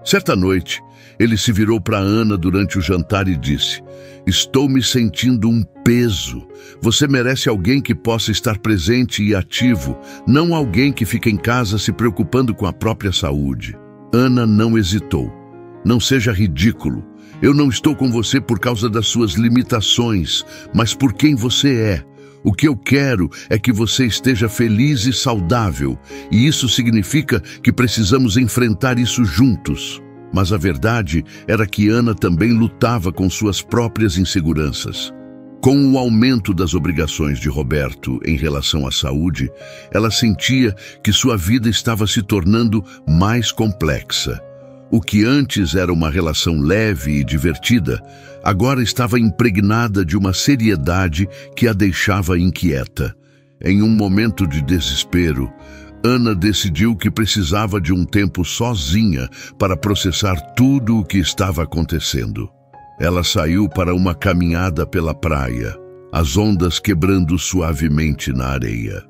A: Certa noite, ele se virou para Ana durante o jantar e disse: Estou me sentindo um peso. Você merece alguém que possa estar presente e ativo, não alguém que fica em casa se preocupando com a própria saúde. Ana não hesitou. Não seja ridículo. Eu não estou com você por causa das suas limitações, mas por quem você é. O que eu quero é que você esteja feliz e saudável, e isso significa que precisamos enfrentar isso juntos. Mas a verdade era que Ana também lutava com suas próprias inseguranças. Com o aumento das obrigações de Roberto em relação à saúde, ela sentia que sua vida estava se tornando mais complexa. O que antes era uma relação leve e divertida, agora estava impregnada de uma seriedade que a deixava inquieta. Em um momento de desespero, Ana decidiu que precisava de um tempo sozinha para processar tudo o que estava acontecendo. Ela saiu para uma caminhada pela praia, as ondas quebrando suavemente na areia.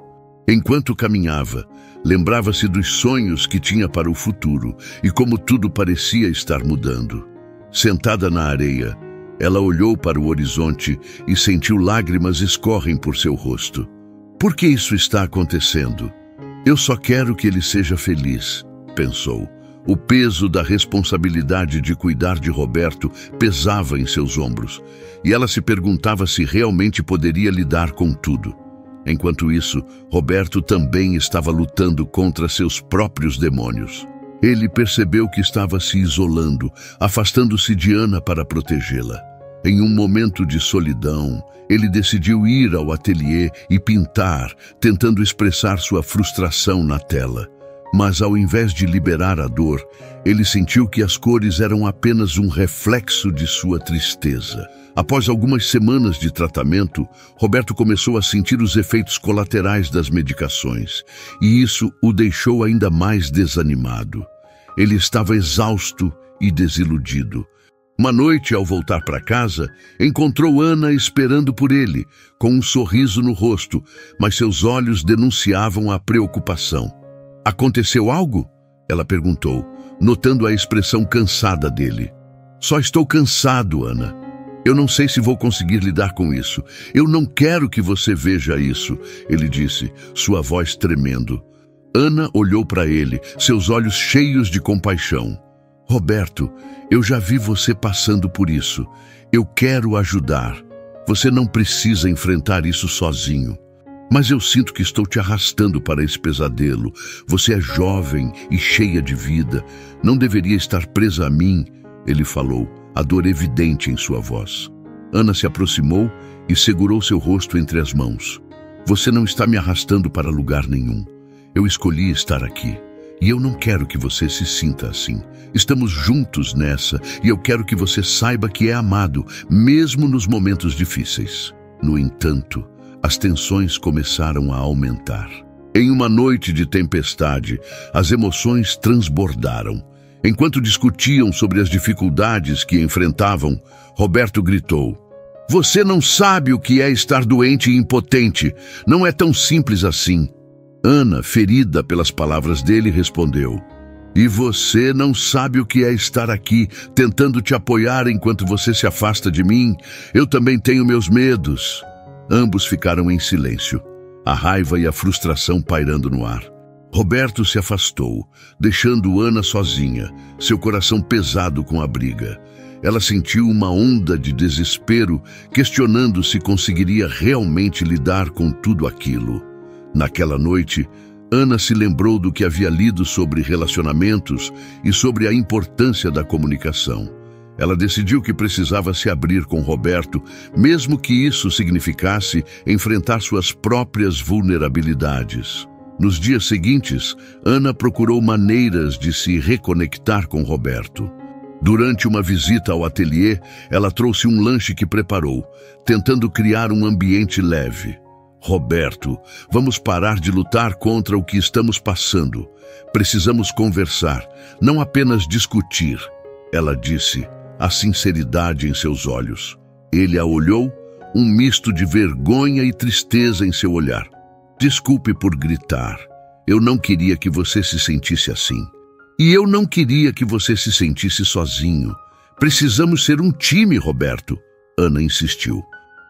A: Enquanto caminhava, lembrava-se dos sonhos que tinha para o futuro e como tudo parecia estar mudando. Sentada na areia, ela olhou para o horizonte e sentiu lágrimas escorrem por seu rosto. Por que isso está acontecendo? Eu só quero que ele seja feliz, pensou. O peso da responsabilidade de cuidar de Roberto pesava em seus ombros, e ela se perguntava se realmente poderia lidar com tudo. Enquanto isso, Roberto também estava lutando contra seus próprios demônios. Ele percebeu que estava se isolando, afastando-se de Ana para protegê-la. Em um momento de solidão, ele decidiu ir ao ateliê e pintar, tentando expressar sua frustração na tela. Mas ao invés de liberar a dor, ele sentiu que as cores eram apenas um reflexo de sua tristeza. Após algumas semanas de tratamento, Roberto começou a sentir os efeitos colaterais das medicações, e isso o deixou ainda mais desanimado. Ele estava exausto e desiludido. Uma noite, ao voltar para casa, encontrou Ana esperando por ele, com um sorriso no rosto, mas seus olhos denunciavam a preocupação. Aconteceu algo? Ela perguntou, notando a expressão cansada dele. Só estou cansado, Ana. Eu não sei se vou conseguir lidar com isso. Eu não quero que você veja isso, ele disse, sua voz tremendo. Ana olhou para ele, seus olhos cheios de compaixão. Roberto, eu já vi você passando por isso. Eu quero ajudar. Você não precisa enfrentar isso sozinho. Mas eu sinto que estou te arrastando para esse pesadelo. Você é jovem e cheia de vida. Não deveria estar presa a mim, ele falou, a dor evidente em sua voz. Ana se aproximou e segurou seu rosto entre as mãos. Você não está me arrastando para lugar nenhum. Eu escolhi estar aqui. E eu não quero que você se sinta assim. Estamos juntos nessa e eu quero que você saiba que é amado, mesmo nos momentos difíceis. No entanto, as tensões começaram a aumentar. Em uma noite de tempestade, as emoções transbordaram. Enquanto discutiam sobre as dificuldades que enfrentavam, Roberto gritou: Você não sabe o que é estar doente e impotente. Não é tão simples assim. Ana, ferida pelas palavras dele, respondeu: E você não sabe o que é estar aqui, tentando te apoiar enquanto você se afasta de mim? Eu também tenho meus medos. Ambos ficaram em silêncio, a raiva e a frustração pairando no ar. Roberto se afastou, deixando Ana sozinha, seu coração pesado com a briga. Ela sentiu uma onda de desespero, questionando se conseguiria realmente lidar com tudo aquilo. Naquela noite, Ana se lembrou do que havia lido sobre relacionamentos e sobre a importância da comunicação. Ela decidiu que precisava se abrir com Roberto, mesmo que isso significasse enfrentar suas próprias vulnerabilidades. Nos dias seguintes, Ana procurou maneiras de se reconectar com Roberto. Durante uma visita ao ateliê, ela trouxe um lanche que preparou, tentando criar um ambiente leve. Roberto, vamos parar de lutar contra o que estamos passando. Precisamos conversar, não apenas discutir. Ela disse, a sinceridade em seus olhos. Ele a olhou, um misto de vergonha e tristeza em seu olhar. Desculpe por gritar. Eu não queria que você se sentisse assim. E eu não queria que você se sentisse sozinho. Precisamos ser um time, Roberto. Ana insistiu.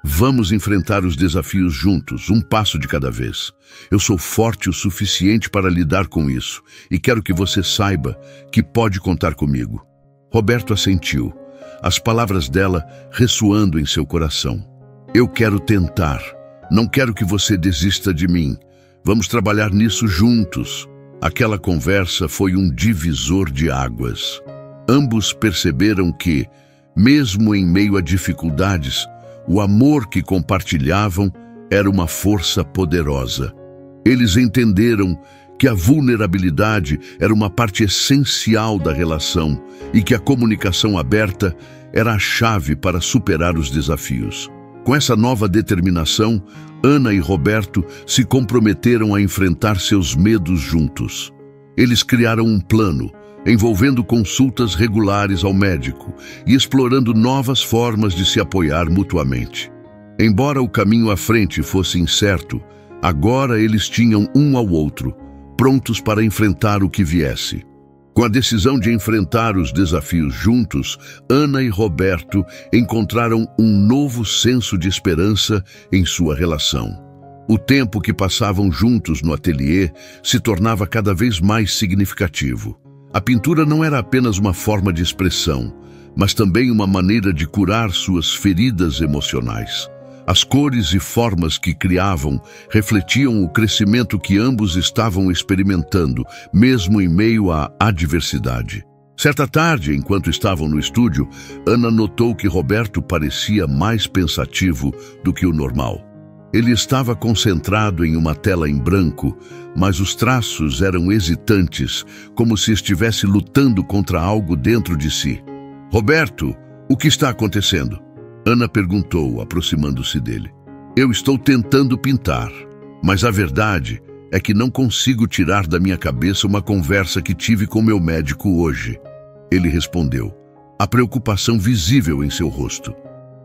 A: Vamos enfrentar os desafios juntos, um passo de cada vez. Eu sou forte o suficiente para lidar com isso e quero que você saiba que pode contar comigo. Roberto assentiu, as palavras dela ressoando em seu coração. Eu quero tentar. Não quero que você desista de mim. Vamos trabalhar nisso juntos. Aquela conversa foi um divisor de águas. Ambos perceberam que, mesmo em meio a dificuldades, o amor que compartilhavam era uma força poderosa. Eles entenderam que a vulnerabilidade era uma parte essencial da relação e que a comunicação aberta era a chave para superar os desafios. Com essa nova determinação, Ana e Roberto se comprometeram a enfrentar seus medos juntos. Eles criaram um plano, envolvendo consultas regulares ao médico e explorando novas formas de se apoiar mutuamente. Embora o caminho à frente fosse incerto, agora eles tinham um ao outro, prontos para enfrentar o que viesse. Com a decisão de enfrentar os desafios juntos, Ana e Roberto encontraram um novo senso de esperança em sua relação. O tempo que passavam juntos no ateliê se tornava cada vez mais significativo. A pintura não era apenas uma forma de expressão, mas também uma maneira de curar suas feridas emocionais. As cores e formas que criavam refletiam o crescimento que ambos estavam experimentando, mesmo em meio à adversidade. Certa tarde, enquanto estavam no estúdio, Ana notou que Roberto parecia mais pensativo do que o normal. Ele estava concentrado em uma tela em branco, mas os traços eram hesitantes, como se estivesse lutando contra algo dentro de si. Roberto, o que está acontecendo? Ana perguntou, aproximando-se dele. Eu estou tentando pintar, mas a verdade é que não consigo tirar da minha cabeça uma conversa que tive com meu médico hoje. Ele respondeu, a preocupação visível em seu rosto.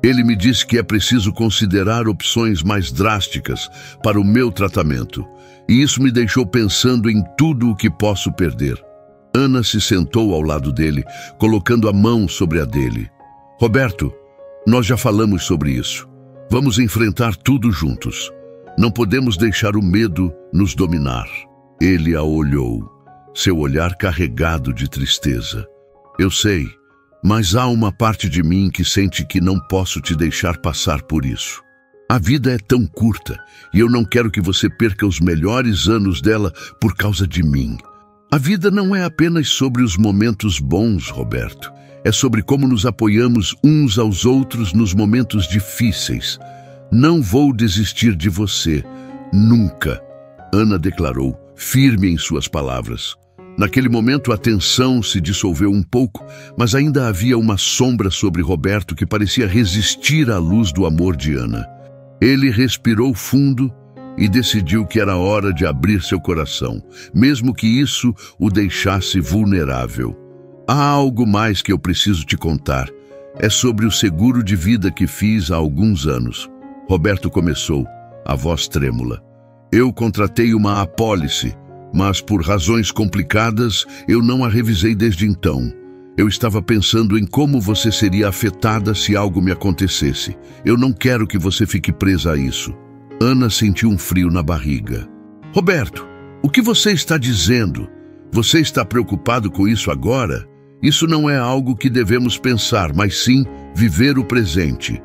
A: Ele me disse que é preciso considerar opções mais drásticas para o meu tratamento, e isso me deixou pensando em tudo o que posso perder. Ana se sentou ao lado dele, colocando a mão sobre a dele. Roberto, nós já falamos sobre isso. Vamos enfrentar tudo juntos. Não podemos deixar o medo nos dominar. Ele a olhou, seu olhar carregado de tristeza. Eu sei, mas há uma parte de mim que sente que não posso te deixar passar por isso. A vida é tão curta e eu não quero que você perca os melhores anos dela por causa de mim. A vida não é apenas sobre os momentos bons, Roberto. É sobre como nos apoiamos uns aos outros nos momentos difíceis. Não vou desistir de você, nunca, Ana declarou, firme em suas palavras. Naquele momento a tensão se dissolveu um pouco, mas ainda havia uma sombra sobre Roberto que parecia resistir à luz do amor de Ana. Ele respirou fundo e decidiu que era hora de abrir seu coração, mesmo que isso o deixasse vulnerável. Há algo mais que eu preciso te contar. É sobre o seguro de vida que fiz há alguns anos. Roberto começou, a voz trêmula. Eu contratei uma apólice mas por razões complicadas eu não a revisei desde então. Eu estava pensando em como você seria afetada se algo me acontecesse. Eu não quero que você fique presa a isso. Ana sentiu um frio na barriga. Roberto, o que você está dizendo? Você está preocupado com isso agora? Isso não é algo que devemos pensar, mas sim viver o presente.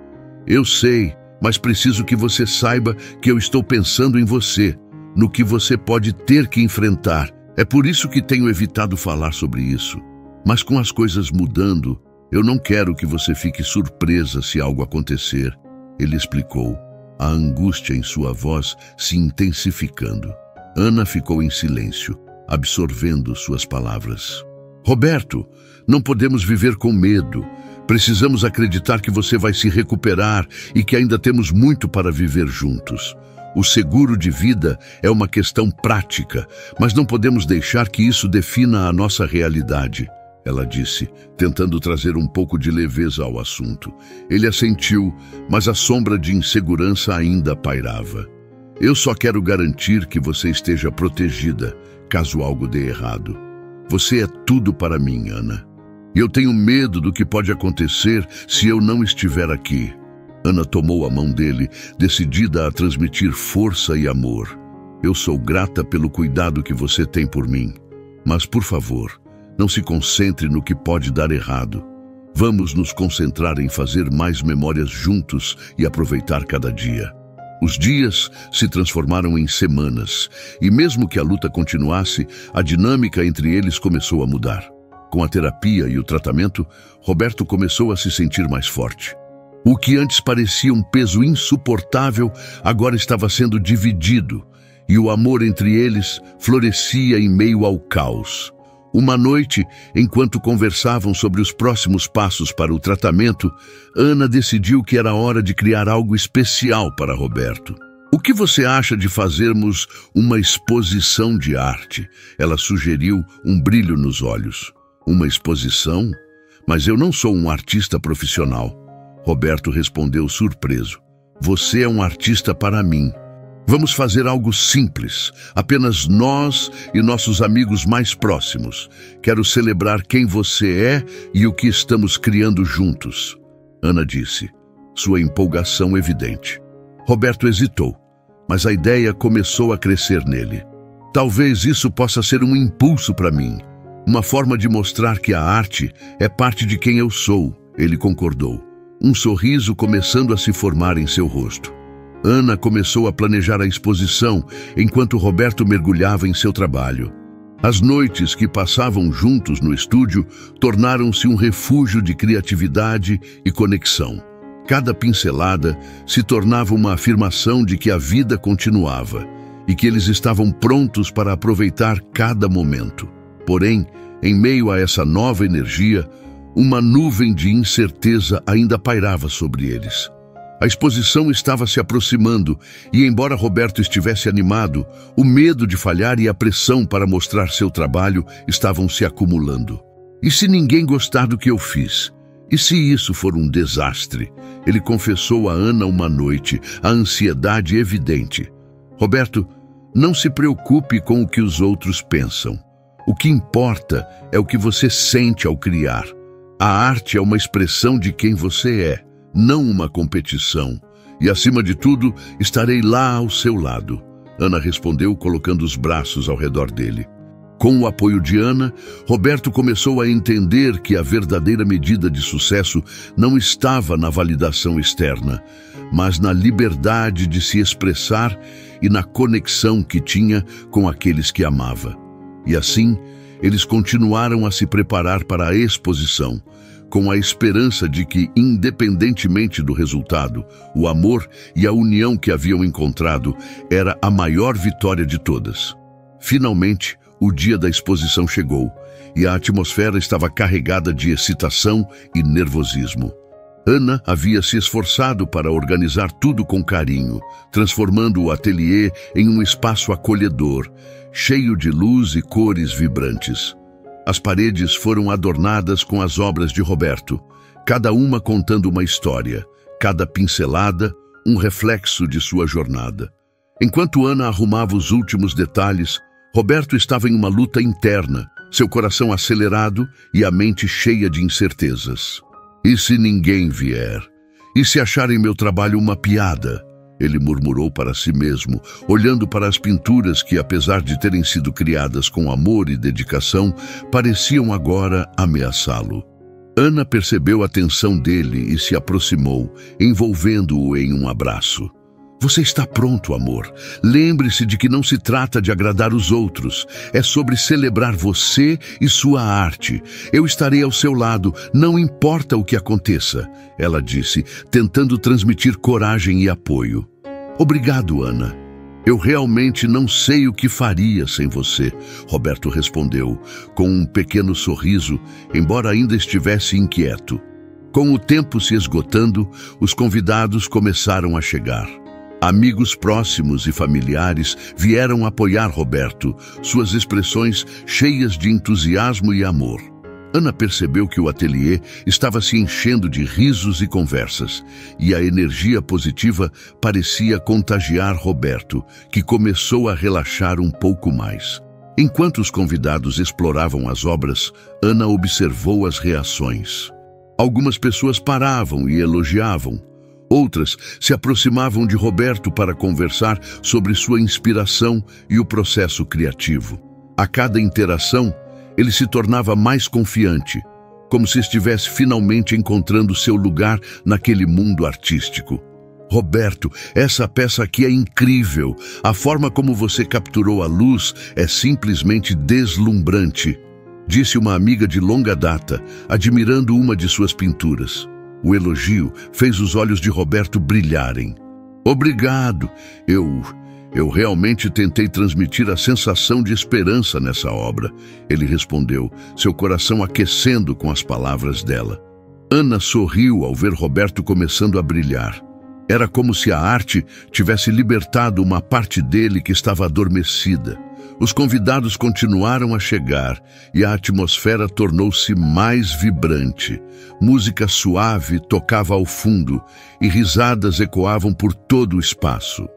A: Eu sei, mas preciso que você saiba que eu estou pensando em você, no que você pode ter que enfrentar. É por isso que tenho evitado falar sobre isso. Mas com as coisas mudando, eu não quero que você fique surpresa se algo acontecer. Ele explicou, a angústia em sua voz se intensificando. Ana ficou em silêncio, absorvendo suas palavras. Roberto, não podemos viver com medo. Precisamos acreditar que você vai se recuperar e que ainda temos muito para viver juntos. O seguro de vida é uma questão prática, mas não podemos deixar que isso defina a nossa realidade. Ela disse, tentando trazer um pouco de leveza ao assunto. Ele assentiu, mas a sombra de insegurança ainda pairava. Eu só quero garantir que você esteja protegida, caso algo dê errado. Você é tudo para mim, Ana. E eu tenho medo do que pode acontecer se eu não estiver aqui. Ana tomou a mão dele, decidida a transmitir força e amor. Eu sou grata pelo cuidado que você tem por mim. Mas, por favor, não se concentre no que pode dar errado. Vamos nos concentrar em fazer mais memórias juntos e aproveitar cada dia. Os dias se transformaram em semanas, e mesmo que a luta continuasse, a dinâmica entre eles começou a mudar. Com a terapia e o tratamento, Roberto começou a se sentir mais forte. O que antes parecia um peso insuportável, agora estava sendo dividido, e o amor entre eles florescia em meio ao caos. Uma noite, enquanto conversavam sobre os próximos passos para o tratamento, Ana decidiu que era hora de criar algo especial para Roberto. O que você acha de fazermos uma exposição de arte? Ela sugeriu, um brilho nos olhos. Uma exposição? Mas eu não sou um artista profissional. Roberto respondeu surpreso. Você é um artista para mim. Vamos fazer algo simples, apenas nós e nossos amigos mais próximos. Quero celebrar quem você é e o que estamos criando juntos. Ana disse, sua empolgação evidente. Roberto hesitou, mas a ideia começou a crescer nele. Talvez isso possa ser um impulso para mim, uma forma de mostrar que a arte é parte de quem eu sou, ele concordou. Um sorriso começando a se formar em seu rosto. Ana começou a planejar a exposição, enquanto Roberto mergulhava em seu trabalho. As noites que passavam juntos no estúdio tornaram-se um refúgio de criatividade e conexão. Cada pincelada se tornava uma afirmação de que a vida continuava e que eles estavam prontos para aproveitar cada momento. Porém, em meio a essa nova energia, uma nuvem de incerteza ainda pairava sobre eles. A exposição estava se aproximando e, embora Roberto estivesse animado, o medo de falhar e a pressão para mostrar seu trabalho estavam se acumulando. E se ninguém gostar do que eu fiz? E se isso for um desastre? Ele confessou a Ana uma noite, a ansiedade evidente. Roberto, não se preocupe com o que os outros pensam. O que importa é o que você sente ao criar. A arte é uma expressão de quem você é, não uma competição. E, acima de tudo, estarei lá ao seu lado. Ana respondeu, colocando os braços ao redor dele. Com o apoio de Ana, Roberto começou a entender que a verdadeira medida de sucesso não estava na validação externa, mas na liberdade de se expressar e na conexão que tinha com aqueles que amava. E assim, eles continuaram a se preparar para a exposição, com a esperança de que, independentemente do resultado, o amor e a união que haviam encontrado era a maior vitória de todas. Finalmente, o dia da exposição chegou, e a atmosfera estava carregada de excitação e nervosismo. Ana havia se esforçado para organizar tudo com carinho, transformando o ateliê em um espaço acolhedor, cheio de luz e cores vibrantes. As paredes foram adornadas com as obras de Roberto, cada uma contando uma história, cada pincelada um reflexo de sua jornada. Enquanto Ana arrumava os últimos detalhes, Roberto estava em uma luta interna, seu coração acelerado e a mente cheia de incertezas. E se ninguém vier? E se acharem meu trabalho uma piada? Ele murmurou para si mesmo, olhando para as pinturas que, apesar de terem sido criadas com amor e dedicação, pareciam agora ameaçá-lo. Ana percebeu a tensão dele e se aproximou, envolvendo-o em um abraço. Você está pronto, amor. Lembre-se de que não se trata de agradar os outros. É sobre celebrar você e sua arte. Eu estarei ao seu lado, não importa o que aconteça, ela disse, tentando transmitir coragem e apoio. Obrigado, Ana. Eu realmente não sei o que faria sem você, Roberto respondeu, com um pequeno sorriso, embora ainda estivesse inquieto. Com o tempo se esgotando, os convidados começaram a chegar. Amigos próximos e familiares vieram apoiar Roberto, suas expressões cheias de entusiasmo e amor. Ana percebeu que o ateliê estava se enchendo de risos e conversas, e a energia positiva parecia contagiar Roberto, que começou a relaxar um pouco mais. Enquanto os convidados exploravam as obras, Ana observou as reações. Algumas pessoas paravam e elogiavam. Outras se aproximavam de Roberto para conversar sobre sua inspiração e o processo criativo. A cada interação, ele se tornava mais confiante, como se estivesse finalmente encontrando seu lugar naquele mundo artístico. Roberto, essa peça aqui é incrível. A forma como você capturou a luz é simplesmente deslumbrante, disse uma amiga de longa data, admirando uma de suas pinturas. O elogio fez os olhos de Roberto brilharem. Obrigado. Eu realmente tentei transmitir a sensação de esperança nessa obra, ele respondeu, seu coração aquecendo com as palavras dela. Ana sorriu ao ver Roberto começando a brilhar. Era como se a arte tivesse libertado uma parte dele que estava adormecida. Os convidados continuaram a chegar e a atmosfera tornou-se mais vibrante. Música suave tocava ao fundo e risadas ecoavam por todo o espaço.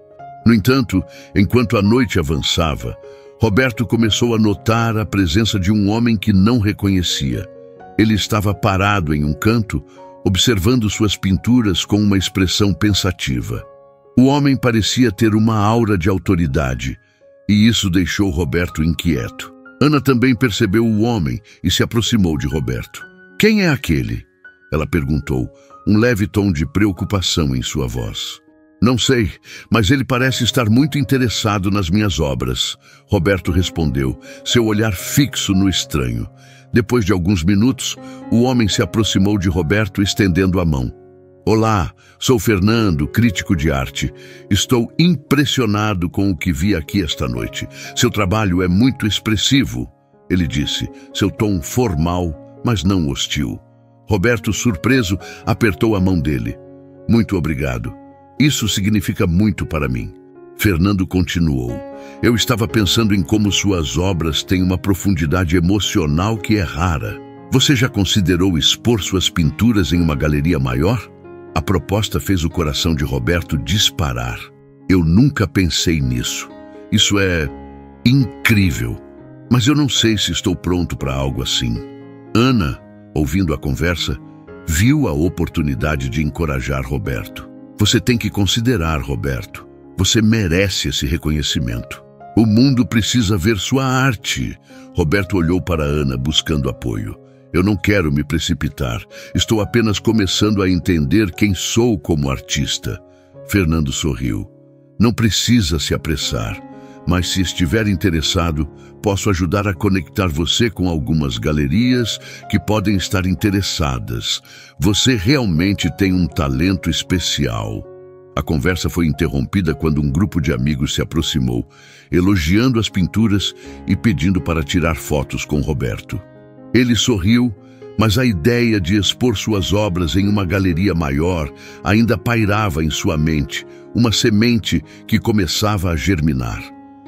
A: No entanto, enquanto a noite avançava, Roberto começou a notar a presença de um homem que não reconhecia. Ele estava parado em um canto, observando suas pinturas com uma expressão pensativa. O homem parecia ter uma aura de autoridade, e isso deixou Roberto inquieto. Ana também percebeu o homem e se aproximou de Roberto. Quem é aquele? Ela perguntou, um leve tom de preocupação em sua voz. Não sei, mas ele parece estar muito interessado nas minhas obras, Roberto respondeu, seu olhar fixo no estranho. Depois de alguns minutos, o homem se aproximou de Roberto estendendo a mão. Olá, sou Fernando, crítico de arte. Estou impressionado com o que vi aqui esta noite. Seu trabalho é muito expressivo, ele disse, seu tom formal, mas não hostil. Roberto, surpreso, apertou a mão dele. Muito obrigado. Isso significa muito para mim. Fernando continuou. Eu estava pensando em como suas obras têm uma profundidade emocional que é rara. Você já considerou expor suas pinturas em uma galeria maior? A proposta fez o coração de Roberto disparar. Eu nunca pensei nisso. Isso é incrível. Mas eu não sei se estou pronto para algo assim. Ana, ouvindo a conversa, viu a oportunidade de encorajar Roberto. Você tem que considerar, Roberto. Você merece esse reconhecimento. O mundo precisa ver sua arte. Roberto olhou para Ana buscando apoio. Eu não quero me precipitar. Estou apenas começando a entender quem sou como artista. Fernando sorriu. Não precisa se apressar, mas se estiver interessado, posso ajudar a conectar você com algumas galerias que podem estar interessadas. Você realmente tem um talento especial. A conversa foi interrompida quando um grupo de amigos se aproximou, elogiando as pinturas e pedindo para tirar fotos com Roberto. Ele sorriu, mas a ideia de expor suas obras em uma galeria maior ainda pairava em sua mente, uma semente que começava a germinar.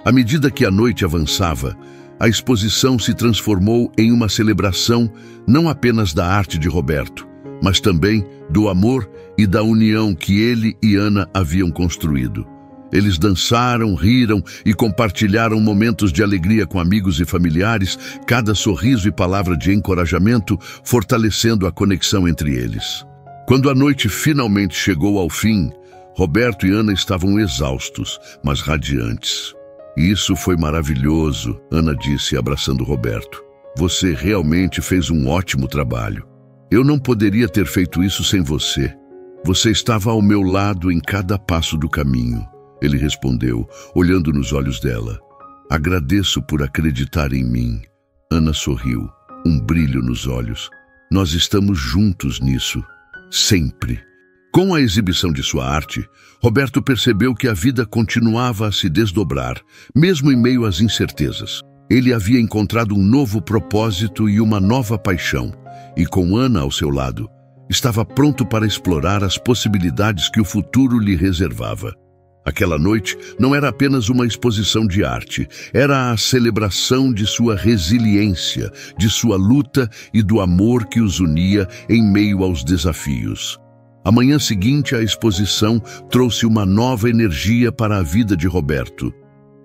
A: À medida que a noite avançava, a exposição se transformou em uma celebração não apenas da arte de Roberto, mas também do amor e da união que ele e Ana haviam construído. Eles dançaram, riram e compartilharam momentos de alegria com amigos e familiares, cada sorriso e palavra de encorajamento fortalecendo a conexão entre eles. Quando a noite finalmente chegou ao fim, Roberto e Ana estavam exaustos, mas radiantes. "Isso foi maravilhoso", Ana disse, abraçando Roberto. "Você realmente fez um ótimo trabalho. Eu não poderia ter feito isso sem você. Você estava ao meu lado em cada passo do caminho", ele respondeu, olhando nos olhos dela. "Agradeço por acreditar em mim." Ana sorriu, um brilho nos olhos. "Nós estamos juntos nisso, sempre." Com a exibição de sua arte, Roberto percebeu que a vida continuava a se desdobrar, mesmo em meio às incertezas. Ele havia encontrado um novo propósito e uma nova paixão, e com Ana ao seu lado, estava pronto para explorar as possibilidades que o futuro lhe reservava. Aquela noite não era apenas uma exposição de arte, era a celebração de sua resiliência, de sua luta e do amor que os unia em meio aos desafios. A manhã seguinte, a exposição trouxe uma nova energia para a vida de Roberto.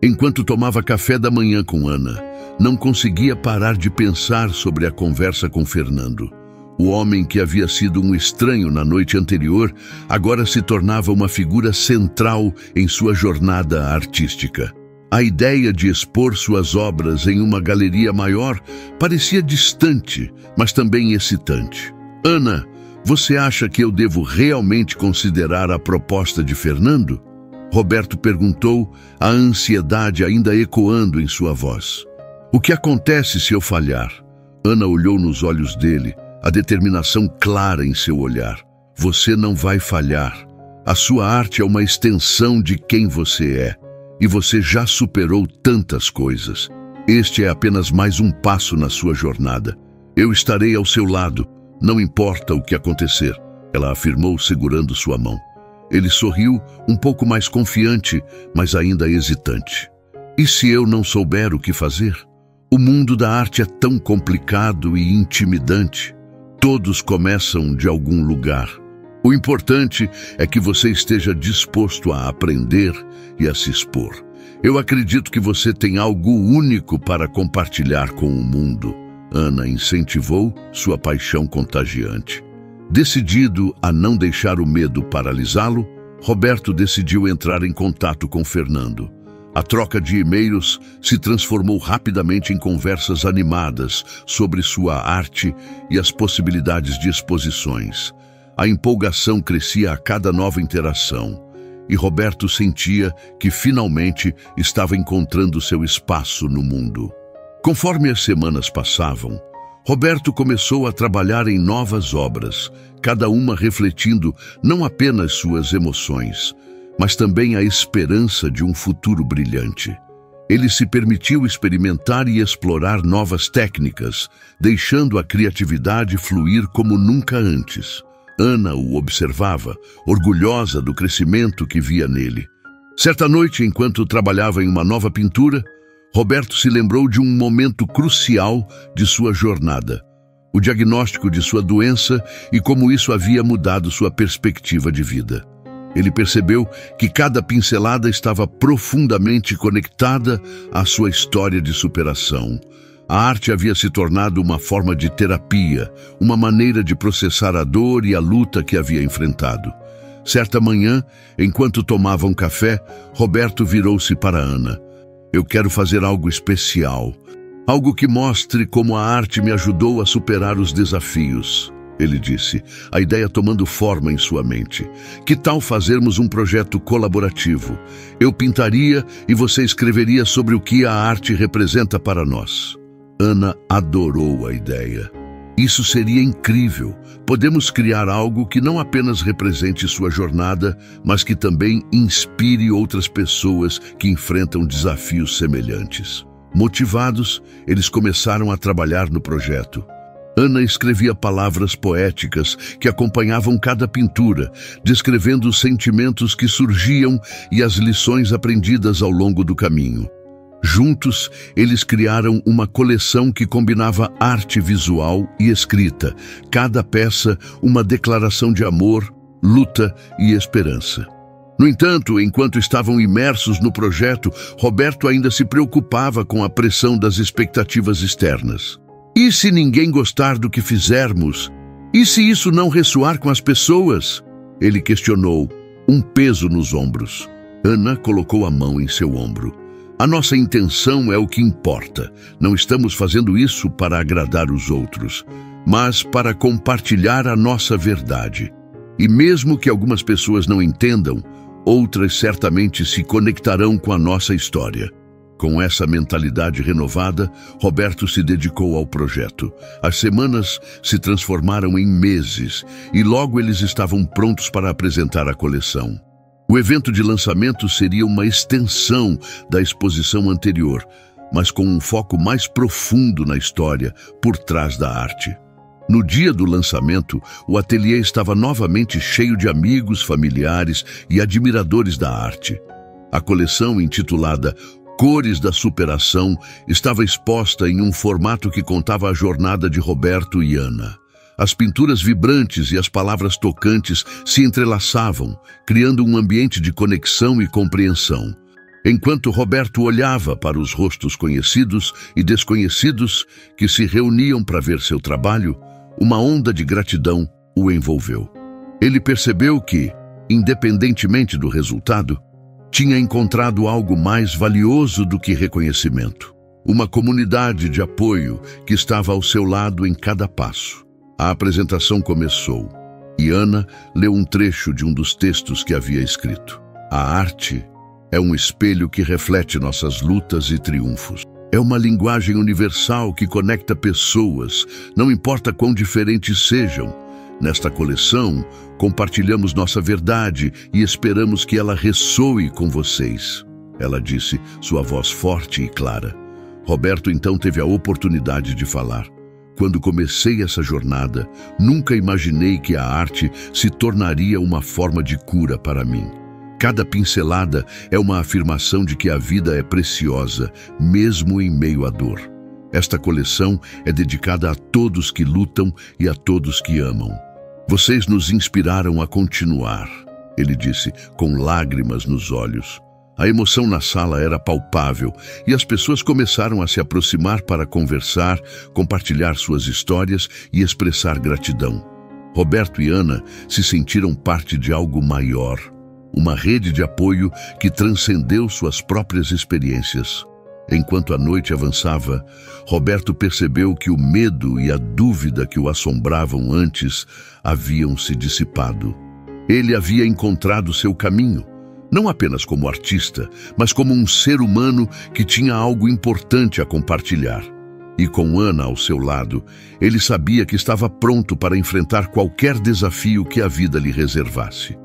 A: Enquanto tomava café da manhã com Ana, não conseguia parar de pensar sobre a conversa com Fernando. O homem que havia sido um estranho na noite anterior, agora se tornava uma figura central em sua jornada artística. A ideia de expor suas obras em uma galeria maior parecia distante, mas também excitante. "Ana, você acha que eu devo realmente considerar a proposta de Fernando?" Roberto perguntou, a ansiedade ainda ecoando em sua voz. "O que acontece se eu falhar?" Ana olhou nos olhos dele, a determinação clara em seu olhar. "Você não vai falhar. A sua arte é uma extensão de quem você é, e você já superou tantas coisas. Este é apenas mais um passo na sua jornada. Eu estarei ao seu lado, não importa o que acontecer", ela afirmou segurando sua mão. Ele sorriu, um pouco mais confiante, mas ainda hesitante. "E se eu não souber o que fazer? O mundo da arte é tão complicado e intimidante. Todos começam de algum lugar. O importante é que você esteja disposto a aprender e a se expor. Eu acredito que você tem algo único para compartilhar com o mundo." Ana incentivou sua paixão contagiante. Decidido a não deixar o medo paralisá-lo, Roberto decidiu entrar em contato com Fernando. A troca de e-mails se transformou rapidamente em conversas animadas sobre sua arte e as possibilidades de exposições. A empolgação crescia a cada nova interação, e Roberto sentia que finalmente estava encontrando seu espaço no mundo. Conforme as semanas passavam, Roberto começou a trabalhar em novas obras, cada uma refletindo não apenas suas emoções, mas também a esperança de um futuro brilhante. Ele se permitiu experimentar e explorar novas técnicas, deixando a criatividade fluir como nunca antes. Ana o observava, orgulhosa do crescimento que via nele. Certa noite, enquanto trabalhava em uma nova pintura, Roberto se lembrou de um momento crucial de sua jornada: o diagnóstico de sua doença e como isso havia mudado sua perspectiva de vida. Ele percebeu que cada pincelada estava profundamente conectada à sua história de superação. A arte havia se tornado uma forma de terapia, uma maneira de processar a dor e a luta que havia enfrentado. Certa manhã, enquanto tomavam café, Roberto virou-se para Ana. "Eu quero fazer algo especial, algo que mostre como a arte me ajudou a superar os desafios", ele disse, a ideia tomando forma em sua mente. "Que tal fazermos um projeto colaborativo? Eu pintaria e você escreveria sobre o que a arte representa para nós." Ana adorou a ideia. "Isso seria incrível. Podemos criar algo que não apenas represente sua jornada, mas que também inspire outras pessoas que enfrentam desafios semelhantes." Motivados, eles começaram a trabalhar no projeto. Ana escrevia palavras poéticas que acompanhavam cada pintura, descrevendo os sentimentos que surgiam e as lições aprendidas ao longo do caminho. Juntos, eles criaram uma coleção que combinava arte visual e escrita, cada peça uma declaração de amor, luta e esperança. No entanto, enquanto estavam imersos no projeto, Roberto ainda se preocupava com a pressão das expectativas externas. E se ninguém gostar do que fizermos? E se isso não ressoar com as pessoas? Ele questionou, um peso nos ombros. Ana colocou a mão em seu ombro. A nossa intenção é o que importa. Não estamos fazendo isso para agradar os outros, mas para compartilhar a nossa verdade. E mesmo que algumas pessoas não entendam, outras certamente se conectarão com a nossa história. Com essa mentalidade renovada, Roberto se dedicou ao projeto. As semanas se transformaram em meses e logo eles estavam prontos para apresentar a coleção. O evento de lançamento seria uma extensão da exposição anterior, mas com um foco mais profundo na história por trás da arte. No dia do lançamento, o ateliê estava novamente cheio de amigos, familiares e admiradores da arte. A coleção, intitulada Cores da Superação, estava exposta em um formato que contava a jornada de Roberto e Ana. As pinturas vibrantes e as palavras tocantes se entrelaçavam, criando um ambiente de conexão e compreensão. Enquanto Roberto olhava para os rostos conhecidos e desconhecidos que se reuniam para ver seu trabalho, uma onda de gratidão o envolveu. Ele percebeu que, independentemente do resultado, tinha encontrado algo mais valioso do que reconhecimento. Uma comunidade de apoio que estava ao seu lado em cada passo. A apresentação começou e Ana leu um trecho de um dos textos que havia escrito. A arte é um espelho que reflete nossas lutas e triunfos. É uma linguagem universal que conecta pessoas, não importa quão diferentes sejam. Nesta coleção, compartilhamos nossa verdade e esperamos que ela ressoe com vocês. Ela disse, sua voz forte e clara. Roberto então teve a oportunidade de falar. Quando comecei essa jornada, nunca imaginei que a arte se tornaria uma forma de cura para mim. Cada pincelada é uma afirmação de que a vida é preciosa, mesmo em meio à dor. Esta coleção é dedicada a todos que lutam e a todos que amam. Vocês nos inspiraram a continuar, ele disse, com lágrimas nos olhos. A emoção na sala era palpável e as pessoas começaram a se aproximar para conversar, compartilhar suas histórias e expressar gratidão. Roberto e Ana se sentiram parte de algo maior, uma rede de apoio que transcendeu suas próprias experiências. Enquanto a noite avançava, Roberto percebeu que o medo e a dúvida que o assombravam antes haviam se dissipado. Ele havia encontrado seu caminho, não apenas como artista, mas como um ser humano que tinha algo importante a compartilhar. E com Ana ao seu lado, ele sabia que estava pronto para enfrentar qualquer desafio que a vida lhe reservasse.